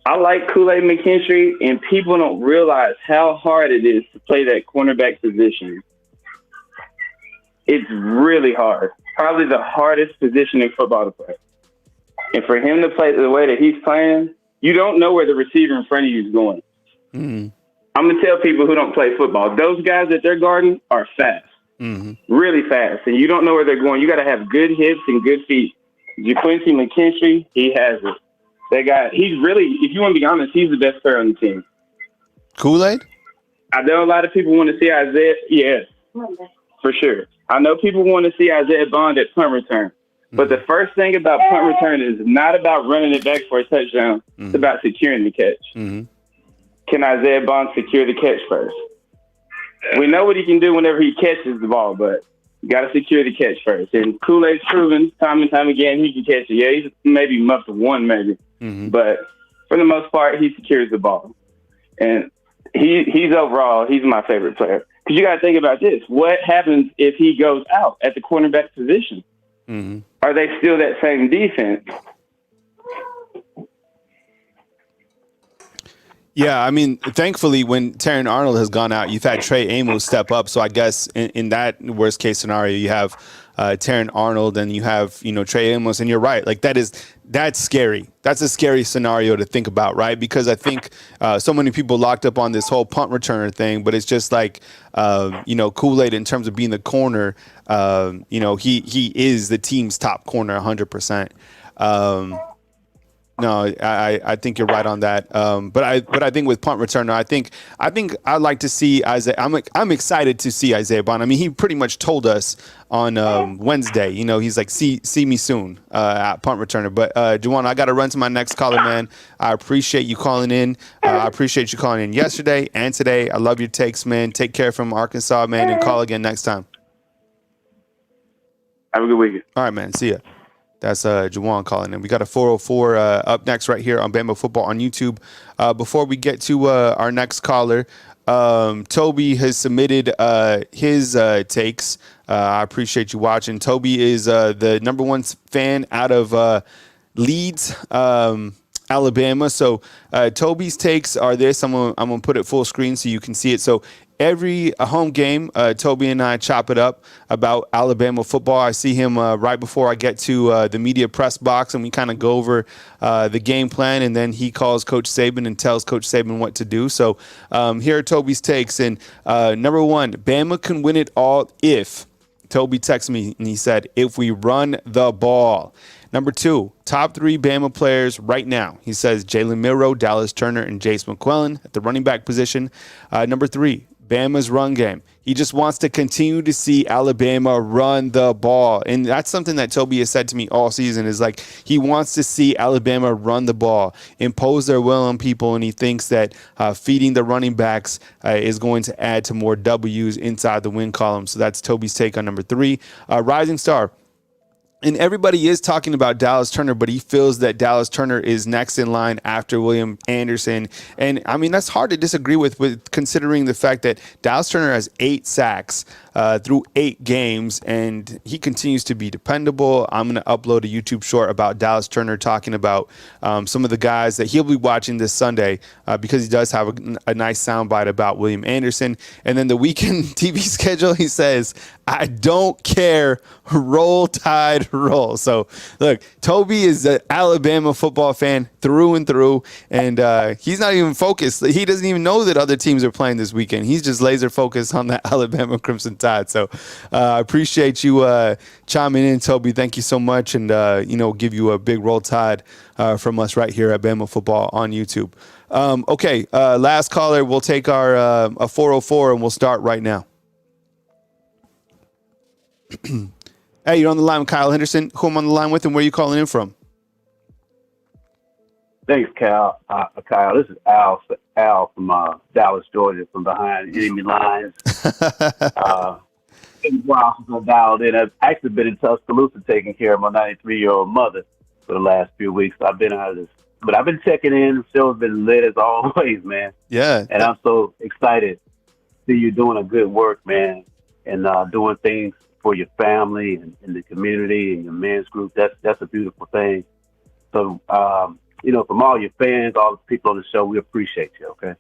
[SPEAKER 5] I like Kool-Aid McKinstry, and people don't realize how hard it is to play that cornerback position. It's really hard. Probably the hardest position in football to play. And for him to play the way that he's playing, you don't know where the receiver in front of you is going.
[SPEAKER 1] Mm-hmm.
[SPEAKER 5] I'm going to tell people who don't play football, those guys that they're guarding are fast, really fast, and you don't know where they're going. You got to have good hips and good feet. JaQuincy McKinstry, he has it. That guy, he's really, if you want to be honest, he's the best player on the team.
[SPEAKER 1] Kool-Aid?
[SPEAKER 5] I know a lot of people want to see Isaiah. Yes, for sure. I know people want to see Isaiah Bond at punt return. But the first thing about punt return is not about running it back for a touchdown. It's about securing the catch.
[SPEAKER 1] Mm-hmm.
[SPEAKER 5] Can Isaiah Bond secure the catch first? We know what he can do whenever he catches the ball, but you got to secure the catch first. And Kool-Aid's proven time and time again he can catch it. Yeah, he's maybe muffed one, maybe.
[SPEAKER 1] Mm-hmm.
[SPEAKER 5] But for the most part, he secures the ball. And he's overall, he's my favorite player. Because you got to think about this. What happens if he goes out at the cornerback position?
[SPEAKER 1] Mm-hmm.
[SPEAKER 5] Are they still that same defense?
[SPEAKER 1] Yeah, I mean, thankfully, when Terrion Arnold has gone out, you've had Trey Amos step up. So I guess in that worst case scenario, you have Terrion Arnold and you have, Trey Amos. And you're right. Like, that's scary. That's a scary scenario to think about, right? Because I think so many people locked up on this whole punt returner thing, but it's just like, Kool-Aid in terms of being the corner, he is the team's top corner 100%. No, I think you're right on that. But I think with punt returner, I think I'd like to see Isaiah. I'm excited to see Isaiah Bond. I mean, he pretty much told us on Wednesday. You know, he's like, see me soon at punt returner. But Juwan, I got to run to my next caller, man. I appreciate you calling in. I appreciate you calling in yesterday and today. I love your takes, man. Take care from Arkansas, man, and call again next time.
[SPEAKER 5] Have a good weekend.
[SPEAKER 1] All right, man. See ya. That's Juwan calling in. We got a 404 up next right here on Bama Football on YouTube. Before we get to our next caller, Toby has submitted his takes. I appreciate you watching. Toby is the number one fan out of Leeds, Alabama. So Toby's takes are this. I'm gonna put it full screen so you can see it. So every home game, Toby and I chop it up about Alabama football. I see him right before I get to the media press box, and we kind of go over the game plan, and then he calls Coach Saban and tells Coach Saban what to do. So here are Toby's takes. And number one, Bama can win it all if Toby texted me, and he said, if we run the ball. Number two, top three Bama players right now. He says Jalen Milroe, Dallas Turner, and Jace McClellan at the running back position. Number three, Bama's run game. He just wants to continue to see Alabama run the ball. And that's something that Toby has said to me all season is like he wants to see Alabama run the ball, impose their will on people, and he thinks that feeding the running backs is going to add to more W's inside the win column. So that's Toby's take on number three. Rising star. And everybody is talking about Dallas Turner, but he feels that Dallas Turner is next in line after William Anderson. And, I mean, that's hard to disagree with considering the fact that Dallas Turner has 8 sacks through 8 games, and he continues to be dependable. I'm going to upload a YouTube short about Dallas Turner talking about some of the guys that he'll be watching this Sunday because he does have a nice soundbite about William Anderson. And then the weekend TV schedule, he says, I don't care, roll tide roll. So look, Toby is an Alabama football fan through and through, and he's not even focused. He doesn't even know that other teams are playing this weekend. He's just laser focused on that Alabama Crimson Tide. So I appreciate you chiming in, Toby. Thank you so much, and give you a big roll tide from us right here at Bama Football on YouTube. Okay, last caller. We'll take our a 404, and we'll start right now. Hey, you're on the line with Kyle Henderson. Who am I on the line with, and where are you calling in from?
[SPEAKER 6] Thanks, Cal. Kyle, this is Al from Dallas, Georgia, from behind enemy lines. It's been a while since I dialed in. I've actually been in Tuscaloosa taking care of my 93-year-old mother for the last few weeks. I've been out of this, but I've been checking in. The show's been lit as always, man.
[SPEAKER 1] Yeah.
[SPEAKER 6] And I'm so excited to see you doing a good work, man, and doing things for your family and the community and your men's group. That's a beautiful thing. So, from all your fans, all the people on the show, we appreciate you, okay?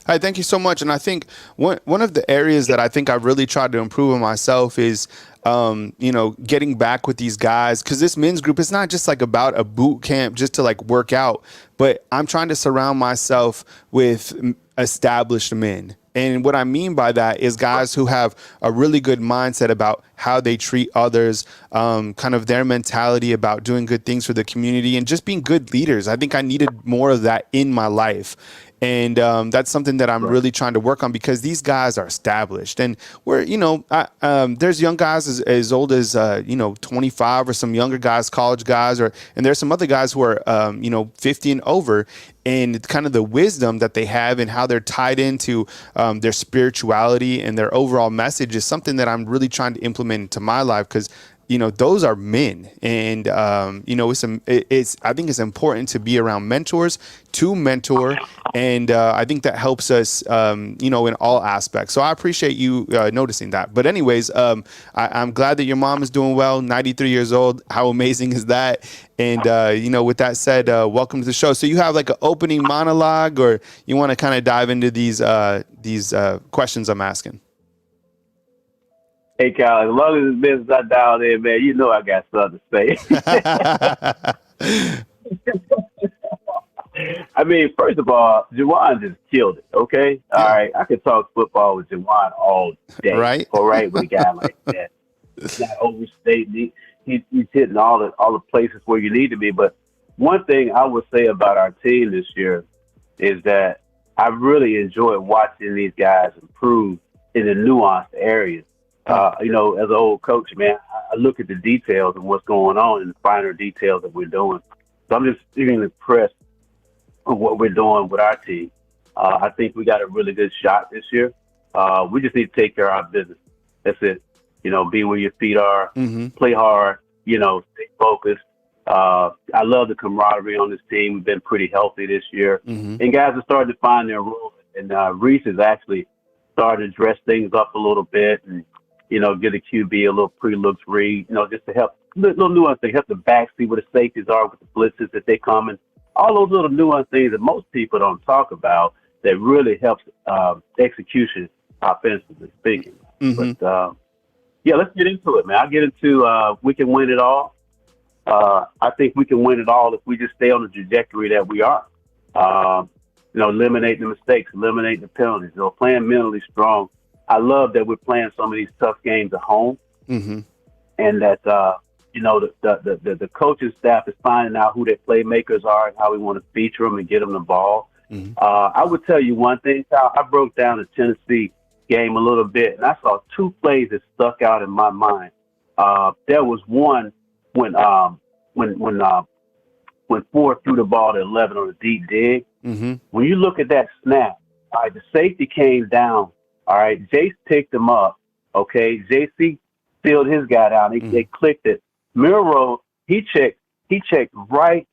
[SPEAKER 1] Hi, thank you so much. And I think one of the areas that I think I've really tried to improve on myself is, getting back with these guys. Because this men's group is not just like about a boot camp just to like work out, but I'm trying to surround myself with established men. And what I mean by that is guys who have a really good mindset about how they treat others, kind of their mentality about doing good things for the community and just being good leaders. I think I needed more of that in my life. And that's something that I'm really trying to work on because these guys are established. And we're, there's young guys as old as, 25 or some younger guys, college guys, and there's some other guys who are, 50 and over. And kind of the wisdom that they have and how they're tied into their spirituality and their overall message is something that I'm really trying to implement into my life because, those are men. And, I think it's important to be around mentors to mentor. And I think that helps us, in all aspects. So I appreciate you noticing that. But anyways, I'm glad that your mom is doing well, 93 years old. How amazing is that? And, with that said, welcome to the show. So you have like an opening monologue or you want to kind of dive into these questions I'm asking?
[SPEAKER 6] Hey, Kyle, as long as it's business I dialed in, man, I got something to say. I mean, first of all, Juwan just killed it, okay? All right, I could talk football with Juwan all day.
[SPEAKER 1] Right?
[SPEAKER 6] All right, with a guy like that. He's not overstating. He's hitting all the places where you need to be. But one thing I would say about our team this year is that I really enjoy watching these guys improve in the nuanced areas. You know, as an old coach, man, I look at the details and what's going on and the finer details that we're doing. So I'm just really impressed with what we're doing with our team. I think we got a really good shot this year. We just need to take care of our business. That's it. You know, be where your feet are, play hard, you know, stay focused. I love the camaraderie on this team. We've been pretty healthy this year. And guys are starting to find their role. And Reese has actually started to dress things up a little bit and, you know, give the QB a little pre-looks read, you know, just to help, little nuance things, help the back see where the safeties are with the blitzes that they come in. All those little nuance things that most people don't talk about that really helps execution offensively speaking. But, yeah, let's get into it, man. I'll get into we can win it all. I think we can win it all if we just stay on the trajectory that we are. You know, eliminating the mistakes, eliminating the penalties, you know, playing mentally strong. I love that we're playing some of these tough games at home, and that you know the coaching staff is finding out who their playmakers are and how we want to feature them and get them the ball. I would tell you one thing, Kyle. I broke down the Tennessee game a little bit, and I saw two plays that stuck out in my mind. There was one when Ford threw the ball to 11 on a deep dig. When you look at that snap, all right, the safety came down. All right, Jace picked him up. Okay, JC sealed his guy down. They clicked it. Miro, he checked right,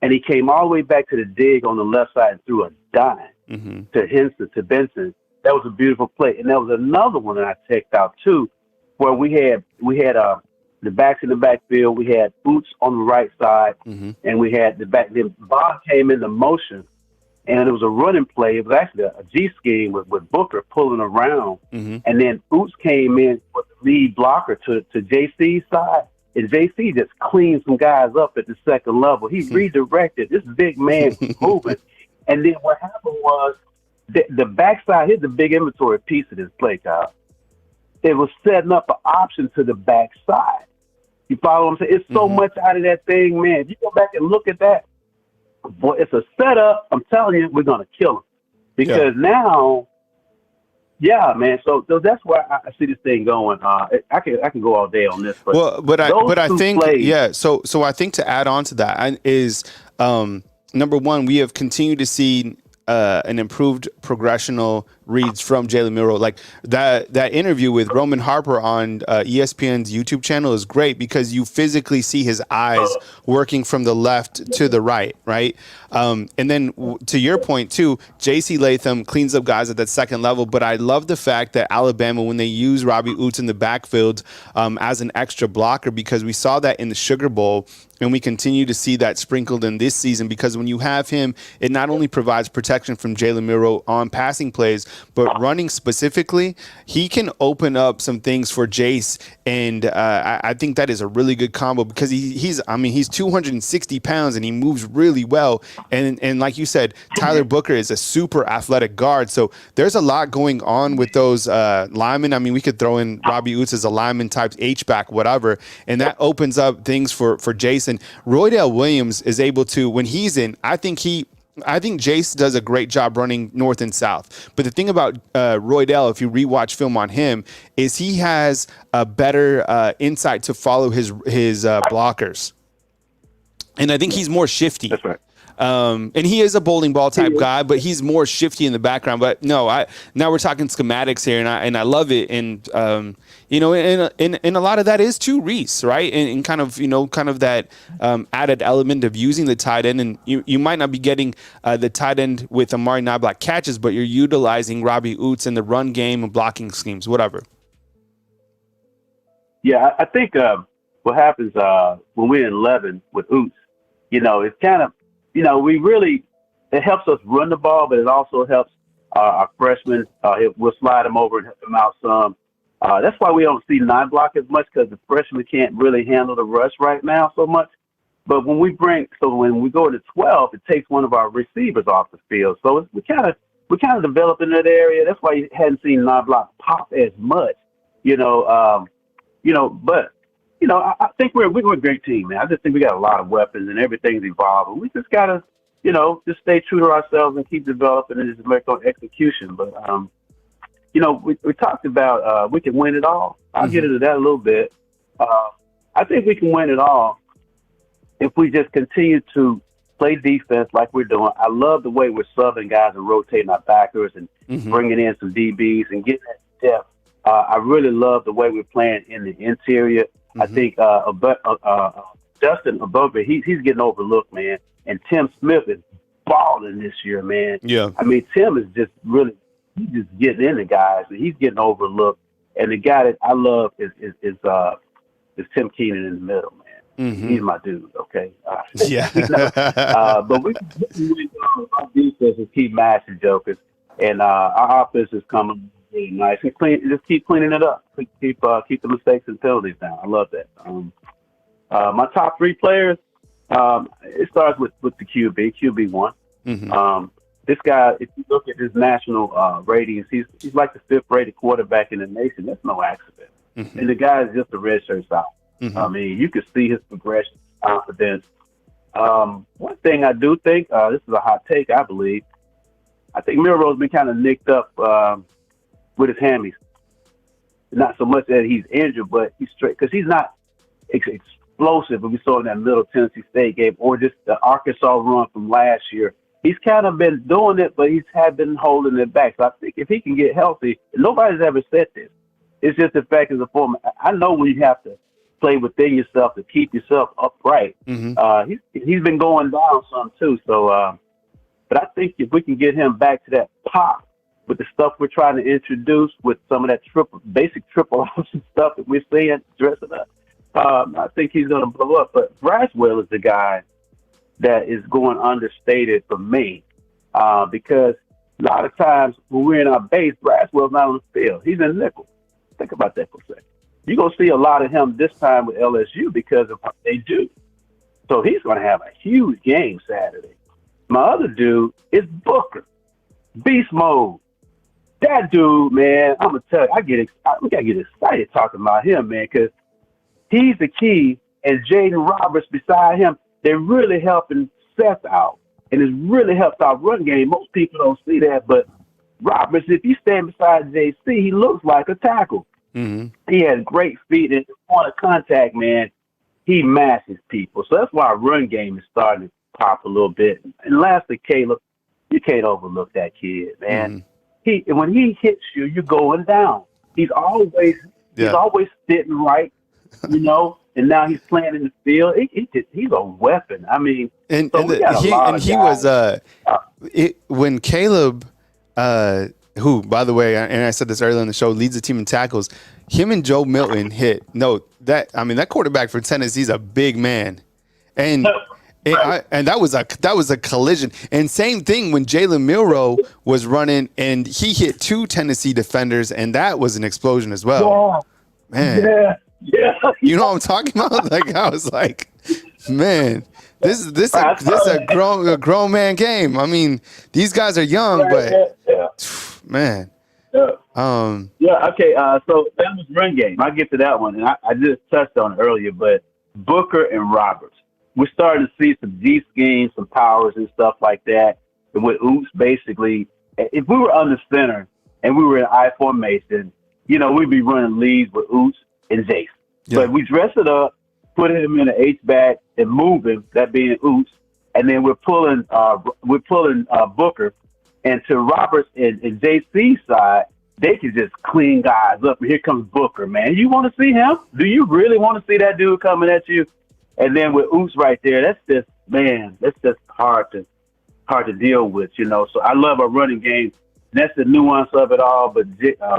[SPEAKER 6] and he came all the way back to the dig on the left side and threw a dime to Henderson, to Benson. That was a beautiful play. And there was another one that I checked out too, where we had the backs in the backfield. We had Boots on the right side, and we had the back. Then Bob came into motion, and it was a running play. It was actually a G scheme with Booker pulling around, and then Boots came in with the lead blocker to JC's side, and JC just cleaned some guys up at the second level. He redirected this big man moving, and then what happened was the backside. Here's the big inventory piece of this play, Kyle. It was setting up an option to the backside. You follow what I'm saying? It's so much out of that thing, man. If you go back and look at that, boy, it's a setup. I'm telling you, we're going to kill them. Because now, man. So that's where I see this thing going. I can go all day on this. But
[SPEAKER 1] I think, plays, So I think to add on to that is, number one, we have continued to see an improved progressional reads from Jalen Milroe. Like that interview with Roman Harper on ESPN's YouTube channel is great because you physically see his eyes working from the left to the right, right? And then to your point too, J.C. Latham cleans up guys at that second level, but I love the fact that Alabama, when they use Robbie Oots in the backfield as an extra blocker, because we saw that in the Sugar Bowl, and we continue to see that sprinkled in this season, because when you have him, it not only provides protection from Jalen Milroe on passing plays, but running specifically, he can open up some things for Jace. And I think that is a really good combo because he's 260 pounds and he moves really well. And like you said, Tyler Booker is a super athletic guard. So there's a lot going on with those linemen. I mean, we could throw in Robbie Oots as a lineman type H-back, whatever. And that opens up things for Jace. And Roydell Williams is able to, when he's in, I think Jace does a great job running north and south. But the thing about Roydell, if you rewatch film on him, is he has a better insight to follow his blockers. And I think he's more shifty.
[SPEAKER 6] That's right.
[SPEAKER 1] And he is a bowling ball type guy, but he's more shifty in the background. But no, now we're talking schematics here, and I love it. And and a lot of that is too Reese, right? And kind of that added element of using the tight end. And you might not be getting the tight end with Amari Knobloch catches, but you're utilizing Robbie Oots in the run game and blocking schemes, whatever.
[SPEAKER 6] Yeah, I think what happens when we're in 11 with Oots, it's kind of, it helps us run the ball, but it also helps our freshmen. We'll slide them over and help them out some. That's why we don't see 9 block as much, because the freshmen can't really handle the rush right now so much. But when we go to 12, it takes one of our receivers off the field. So we kind of develop in that area. That's why you hadn't seen 9 block pop as much, But I think we're a great team, man. I just think we got a lot of weapons and everything's evolving. We just gotta, just stay true to ourselves and keep developing and just work on execution. But we talked about we can win it all. I'll get into that a little bit. I think we can win it all if we just continue to play defense like we're doing. I love the way we're subbing guys and rotating our backers and bringing in some DBs and getting that depth. I really love the way we're playing in the interior. I think Justin above it, he's getting overlooked, man. And Tim Smith is balling this year, man.
[SPEAKER 1] Yeah.
[SPEAKER 6] I mean, Tim is just really he's just getting into guys and he's getting overlooked. And the guy that I love is Tim Keenan in the middle, man. He's my dude, okay?
[SPEAKER 1] Yeah.
[SPEAKER 6] But we our defense is keep mashing jokers, and our offense is coming really nice. And just keep cleaning it up. Keep the mistakes and penalties down. I love that. My top 3 players, it starts with the QB one. This guy, if you look at his national ratings, he's like the 5th rated quarterback in the nation. That's no accident. And the guy is just a redshirt sophomore. I mean, you can see his progression, confidence. One thing I do think, this is a hot take, I believe. I think Milroe's been kind of nicked up with his hammies. Not so much that he's injured, but he's straight because he's not explosive. But we saw in that Middle Tennessee State game or just the Arkansas run from last year. He's kind of been doing it, but he's been holding it back. So I think if he can get healthy, nobody's ever said this. It's just the fact as a former. I know when you have to play within yourself to keep yourself upright. He's been going down some too. So, but I think if we can get him back to that pop with the stuff we're trying to introduce with some of that basic triple option stuff that we're seeing dressing up, I think he's going to blow up. But Braswell is the guy that is going understated for me because a lot of times when we're in our base, Braswell's not on the field. He's in nickel. Think about that for a second. You're going to see a lot of him this time with LSU because of what they do. So he's going to have a huge game Saturday. My other dude is Booker. Beast mode. That dude, man, I'm going to tell you, we got to get excited talking about him, man, because he's the key, and Jaden Roberts beside him, they're really helping Seth out, and it's really helped our run game. Most people don't see that, but Roberts, if you stand beside JC, he looks like a tackle. He has great feet, and on a contact, man, he mashes people. So that's why our run game is starting to pop a little bit. And lastly, Caleb, you can't overlook that kid, man. When he hits you, you're going down. He's always sitting right, and now he's playing in the field. He's a weapon. I mean, when
[SPEAKER 1] Caleb, who, by the way, and I said this earlier in the show, leads the team in tackles. Him and Joe Milton that quarterback for Tennessee's a big man, and that was a collision. And same thing when Jalen Milroe was running and he hit 2 Tennessee defenders, and that was an explosion as well. Man, you know what I'm talking about? Like I was like, man. This is a grown man game. I mean, these guys are young, but man.
[SPEAKER 6] Okay. So that was run game. I'll get to that one, and I just touched on it earlier. But Booker and Roberts, we're starting to see some G schemes, some powers, and stuff like that. And with Oops, basically, if we were under center and we were in I formation, we'd be running leads with Oops and Jace. But we dress it up, put him in an H-back and move him, that being Oops, and then we're pulling Booker, and to Roberts and JC's side, they can just clean guys up. And here comes Booker, man. You want to see him? Do you really want to see that dude coming at you? And then with Oops right there, that's just hard to deal with, So I love our running game. That's the nuance of it all. But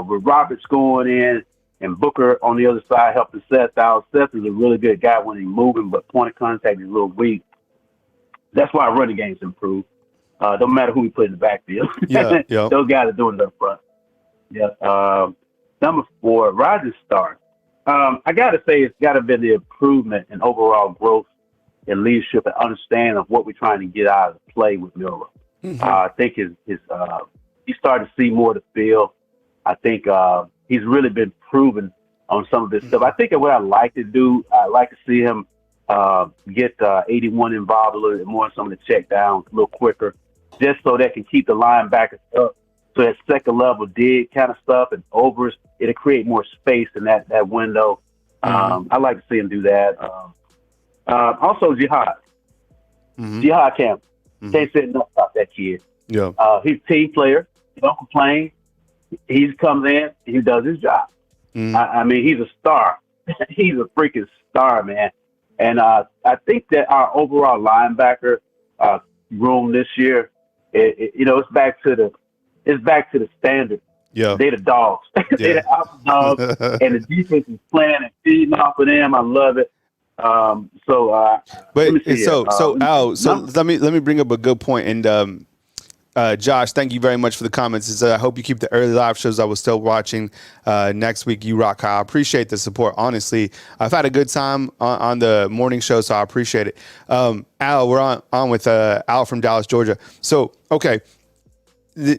[SPEAKER 6] with Roberts going in, and Booker on the other side helping Seth out. Seth is a really good guy when he's moving, but point of contact is a little weak. That's why our running game's improved. Don't matter who we put in the backfield. Those guys are doing it up front. Number 4, Rising Star. I got to say it's got to be the improvement in overall growth and leadership and understanding of what we're trying to get out of the play with Milroe. I think he's starting to see more of the field. I think he's really been proven on some of this stuff. I think that what I'd like to do, I'd like to see him get 81 involved a little bit more in some of the check downs a little quicker, just so that can keep the linebackers up. So that second level dig kind of stuff and overs, it'll create more space in that window. I'd like to see him do that. Also, Jihad. Jihad Campbell. Can't say enough about that kid.
[SPEAKER 1] Yeah.
[SPEAKER 6] He's a team player. He don't complain. He comes in, he does his job. I mean, he's a star. He's a freaking star, man. And I think that our overall linebacker room this year, it's back to the standard.
[SPEAKER 1] Yeah.
[SPEAKER 6] They're the dogs. They're the alpha dogs, and the defense is playing and feeding off of them. I love it. Al, let me bring up a good point. And Josh, thank you very much for the comments. I hope you keep the early live shows I was still watching. Next week, you rock, Kyle. I appreciate the support. Honestly, I've had a good time on the morning show, so I appreciate it. Al, we're on with Al from Dallas, Georgia. So, okay,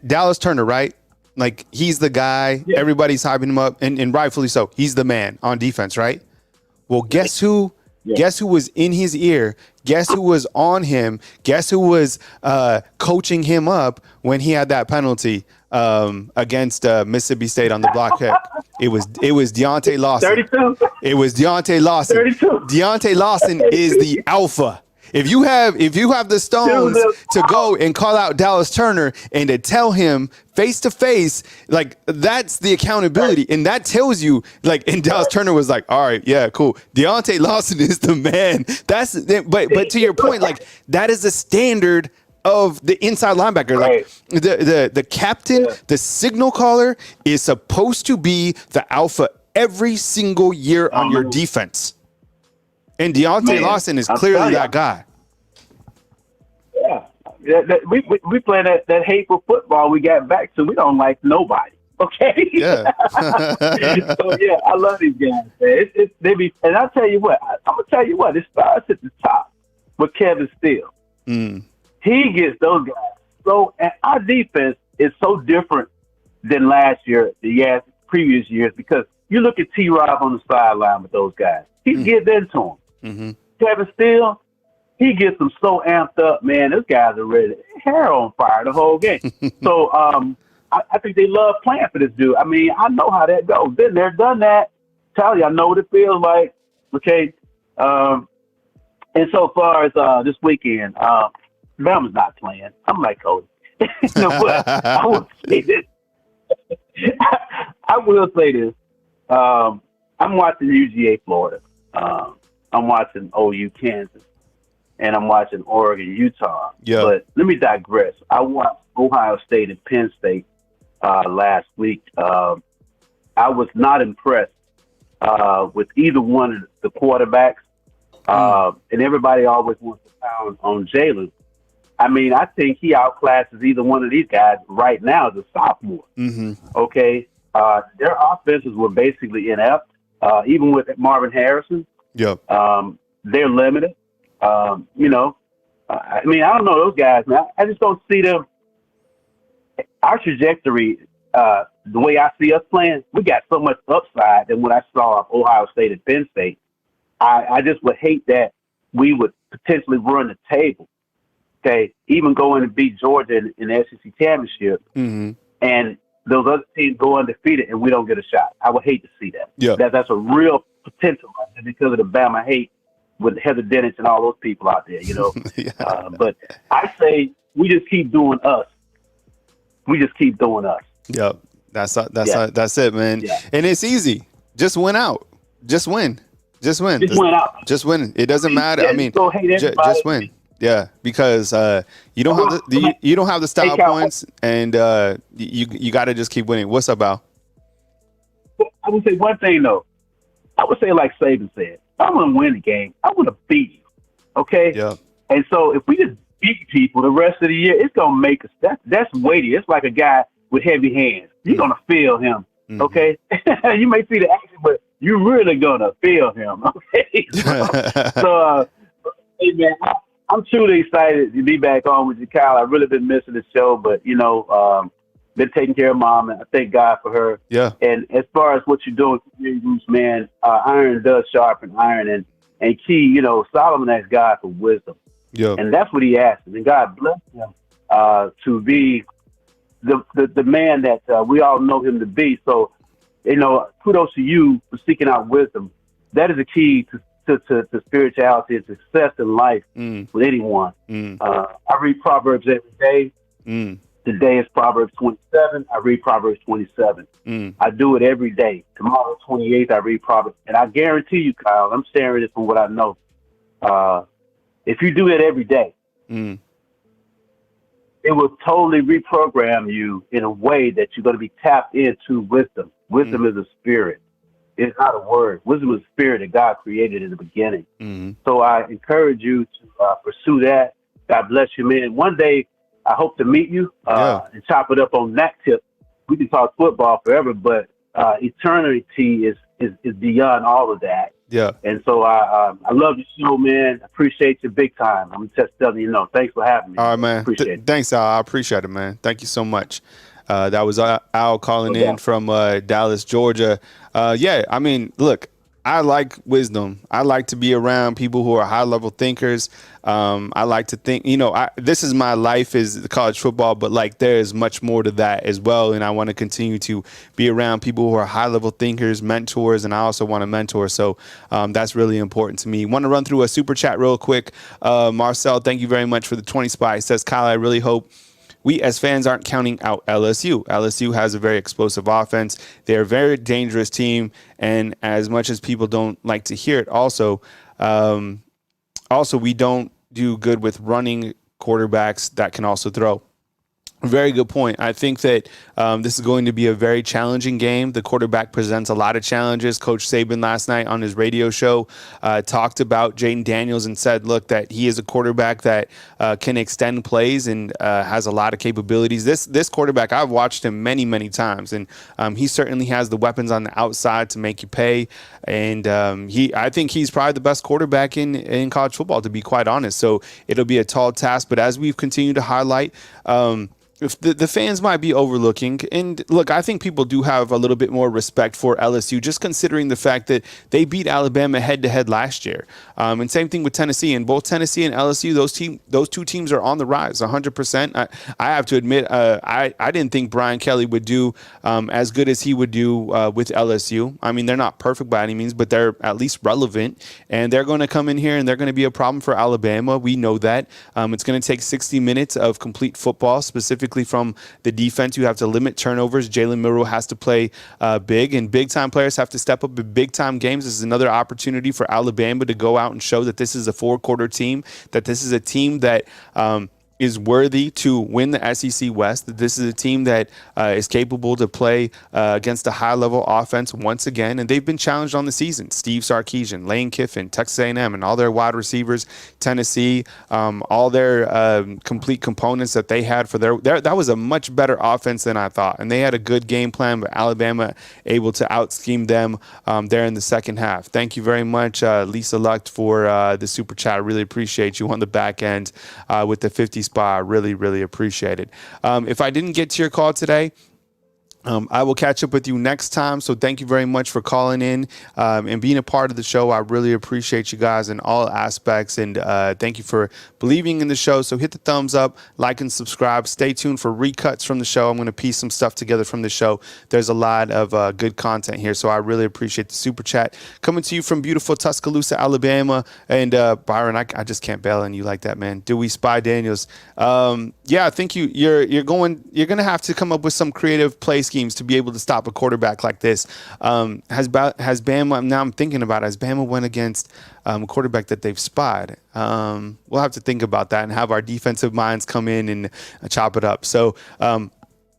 [SPEAKER 6] Dallas Turner, right? Like, he's the guy. Yeah. Everybody's hyping him up, and rightfully so. He's the man on defense, right? Well, guess who? Yeah. Guess who was in his ear? Guess who was on him? Guess who was coaching him up when he had that penalty against Mississippi State on the block kick? It was Deontay Lawson. 32. It was Deontay Lawson. 32. Deontay Lawson is the alpha. If you have the stones to go and call out Dallas Turner and to tell him face to face, like, that's the accountability. And that tells you, like, and Dallas Turner was like, all right, yeah, cool. Deontay Lawson is the man. But to your point, like, that is the standard of the inside linebacker. Like, the captain, the signal caller is supposed to be the alpha every single year on your defense. And Deontay Lawson is clearly that guy. Yeah. We play that hateful football we got back to. We don't like nobody. Okay?
[SPEAKER 1] Yeah.
[SPEAKER 6] So, yeah, I love these guys, man. And I'll tell you what. I'm going to tell you what. It starts at the top with Kevin Steele. He gets those guys. And our defense is so different than last year, previous years, because you look at T-Rob on the sideline with those guys. He gets into them. Kevin Steele, he gets them so amped up, man. Those guys are ready. Hair on fire the whole game. So I think they love playing for this dude. I mean, I know how that goes. Been there, done that. Tell you, I know what it feels like. Okay. And so far as this weekend, Bama's not playing. I'm like Cody. But I will say this. I will say this. I'm watching UGA Florida. I'm watching OU Kansas, and I'm watching Oregon Utah. Yeah. But let me digress. I watched Ohio State and Penn State last week. I was not impressed with either one of the quarterbacks, and everybody always wants to pound on Jalen. I mean, I think he outclasses either one of these guys right now as a sophomore. Okay, their offenses were basically inept, even with Marvin Harrison.
[SPEAKER 1] Yeah.
[SPEAKER 6] They're limited. I mean, I don't know those guys, man. I just don't see them. Our trajectory, the way I see us playing, we got so much upside than what I saw of Ohio State and Penn State. I just would hate that we would potentially run the table. Okay, even going to beat Georgia in the SEC championship, and those other teams go undefeated, and we don't get a shot. I would hate to see that. Yeah, that's a real potential because of the Bama hate with Heather Dennis and all those people out there, But I say we just keep doing us. We just keep doing us.
[SPEAKER 1] Yep, that's it, man. Yeah. And it's easy. Just win out. Just win. Just win.
[SPEAKER 6] Just win out.
[SPEAKER 1] Just win. It doesn't matter. I mean, just win. Yeah, because you don't have the style points, and you got to just keep winning. What's up, Al?
[SPEAKER 6] I would say one thing though. I would say, like Saban said, I want to win the game. I want to beat you. Okay. Yeah. And so if we just beat people the rest of the year, it's gonna make us. That's weighty. It's like a guy with heavy hands. You're gonna feel him. Okay. You may see the action, but you're really gonna feel him. Okay. So, hey man, I'm truly excited to be back on with you, Kyle. I've really been missing the show, but been taking care of mom, and I thank God for her.
[SPEAKER 1] Yeah.
[SPEAKER 6] And as far as what you're doing, Bruce, man, iron does sharpen iron, and key, you know, Solomon asked God for wisdom,
[SPEAKER 1] Yeah.
[SPEAKER 6] and that's what he asked, and God blessed him to be the man that we all know him to be. So, you know, kudos to you for seeking out wisdom. That is a key to spirituality and success in life with anyone. I read Proverbs every day. Today is Proverbs 27. I read Proverbs 27. I do it every day. Tomorrow, 28th, I read Proverbs. And I guarantee you, Kyle, I'm sharing this from what I know. If you do it every day, it will totally reprogram you in a way that you're going to be tapped into wisdom. Wisdom is a spirit. It's not a word. Wisdom is a spirit that God created in the beginning. So I encourage you to pursue that. God bless you, man. One day, I hope to meet you and chop it up on that tip. We can talk football forever, but eternity is beyond all of that.
[SPEAKER 1] Yeah.
[SPEAKER 6] And so I love your show, man. I appreciate you big time. I'm just telling you, Thanks for having me.
[SPEAKER 1] All right, man.
[SPEAKER 6] Appreciate it.
[SPEAKER 1] Thanks, Al. I appreciate it, man. Thank you so much. That was Al calling in from Dallas, Georgia. Yeah, I mean, look, I like wisdom. I like to be around people who are high-level thinkers. I like to think, this is my life is college football, but like there is much more to that as well. And I want to continue to be around people who are high-level thinkers, mentors, and I also want to mentor. So that's really important to me. Want to run through a super chat real quick. Marcel, thank you very much for the 20 spot. He says, Kyle, I really hope we as fans aren't counting out LSU. LSU has a very explosive offense. They're a very dangerous team. And as much as people don't like to hear it, also we don't do good with running quarterbacks that can also throw. Very good point. I think that this is going to be a very challenging game. The quarterback presents a lot of challenges. Coach Saban last night on his radio show talked about Jaden Daniels and said, look, that he is a quarterback that can extend plays and has a lot of capabilities. This quarterback, I've watched him many, many times, and he certainly has the weapons on the outside to make you pay. And I think he's probably the best quarterback in college football, to be quite honest. So it'll be a tall task. But as we've continued to highlight, if the fans might be overlooking, and look, I think people do have a little bit more respect for LSU, just considering the fact that they beat Alabama head-to-head last year. And same thing with Tennessee. And both Tennessee and LSU, those two teams are on the rise, 100%. I have to admit, I didn't think Brian Kelly would do as good as he would do with LSU. I mean, they're not perfect by any means, but they're at least relevant. And they're going to come in here, and they're going to be a problem for Alabama. We know that. It's going to take 60 minutes of complete football, specifically from the defense. You have to limit turnovers. Jalen Milroe has to play big, and big-time players have to step up in big-time games. This is another opportunity for Alabama to go out and show that this is a four-quarter team, that this is a team that is worthy to win the SEC West, that this is a team that is capable to play against a high-level offense once again, and they've been challenged on the season. Steve Sarkisian, Lane Kiffin, Texas A&M, and all their wide receivers, Tennessee, all their complete components that they had for their that was a much better offense than I thought, and they had a good game plan, but Alabama able to out-scheme them there in the second half. Thank you very much, Lisa Lucht, for the super chat. I really appreciate you on the back end with the 50 spot. I really, really appreciate it. If I didn't get to your call today, I will catch up with you next time. So thank you very much for calling in and being a part of the show. I really appreciate you guys in all aspects. And thank you for believing in the show. So hit the thumbs up, like, and subscribe. Stay tuned for recuts from the show. I'm going to piece some stuff together from the show. There's a lot of good content here. So I really appreciate the super chat. Coming to you from beautiful Tuscaloosa, Alabama. And Byron, I just can't bail on you like that, man. Dewey Spy Daniels. Yeah, I think you're going to have to come up with some creative play schemes to be able to stop a quarterback like this. Has Bama, now I'm thinking about it, has Bama went against a quarterback that they've spied? We'll have to think about that and have our defensive minds come in and chop it up. So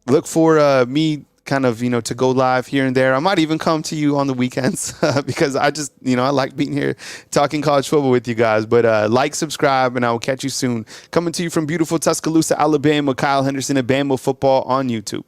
[SPEAKER 1] look for me kind of, to go live here and there. I might even come to you on the weekends because I just, I like being here talking college football with you guys. But like, subscribe, and I will catch you soon. Coming to you from beautiful Tuscaloosa, Alabama, Kyle Henderson at Bama Football on YouTube.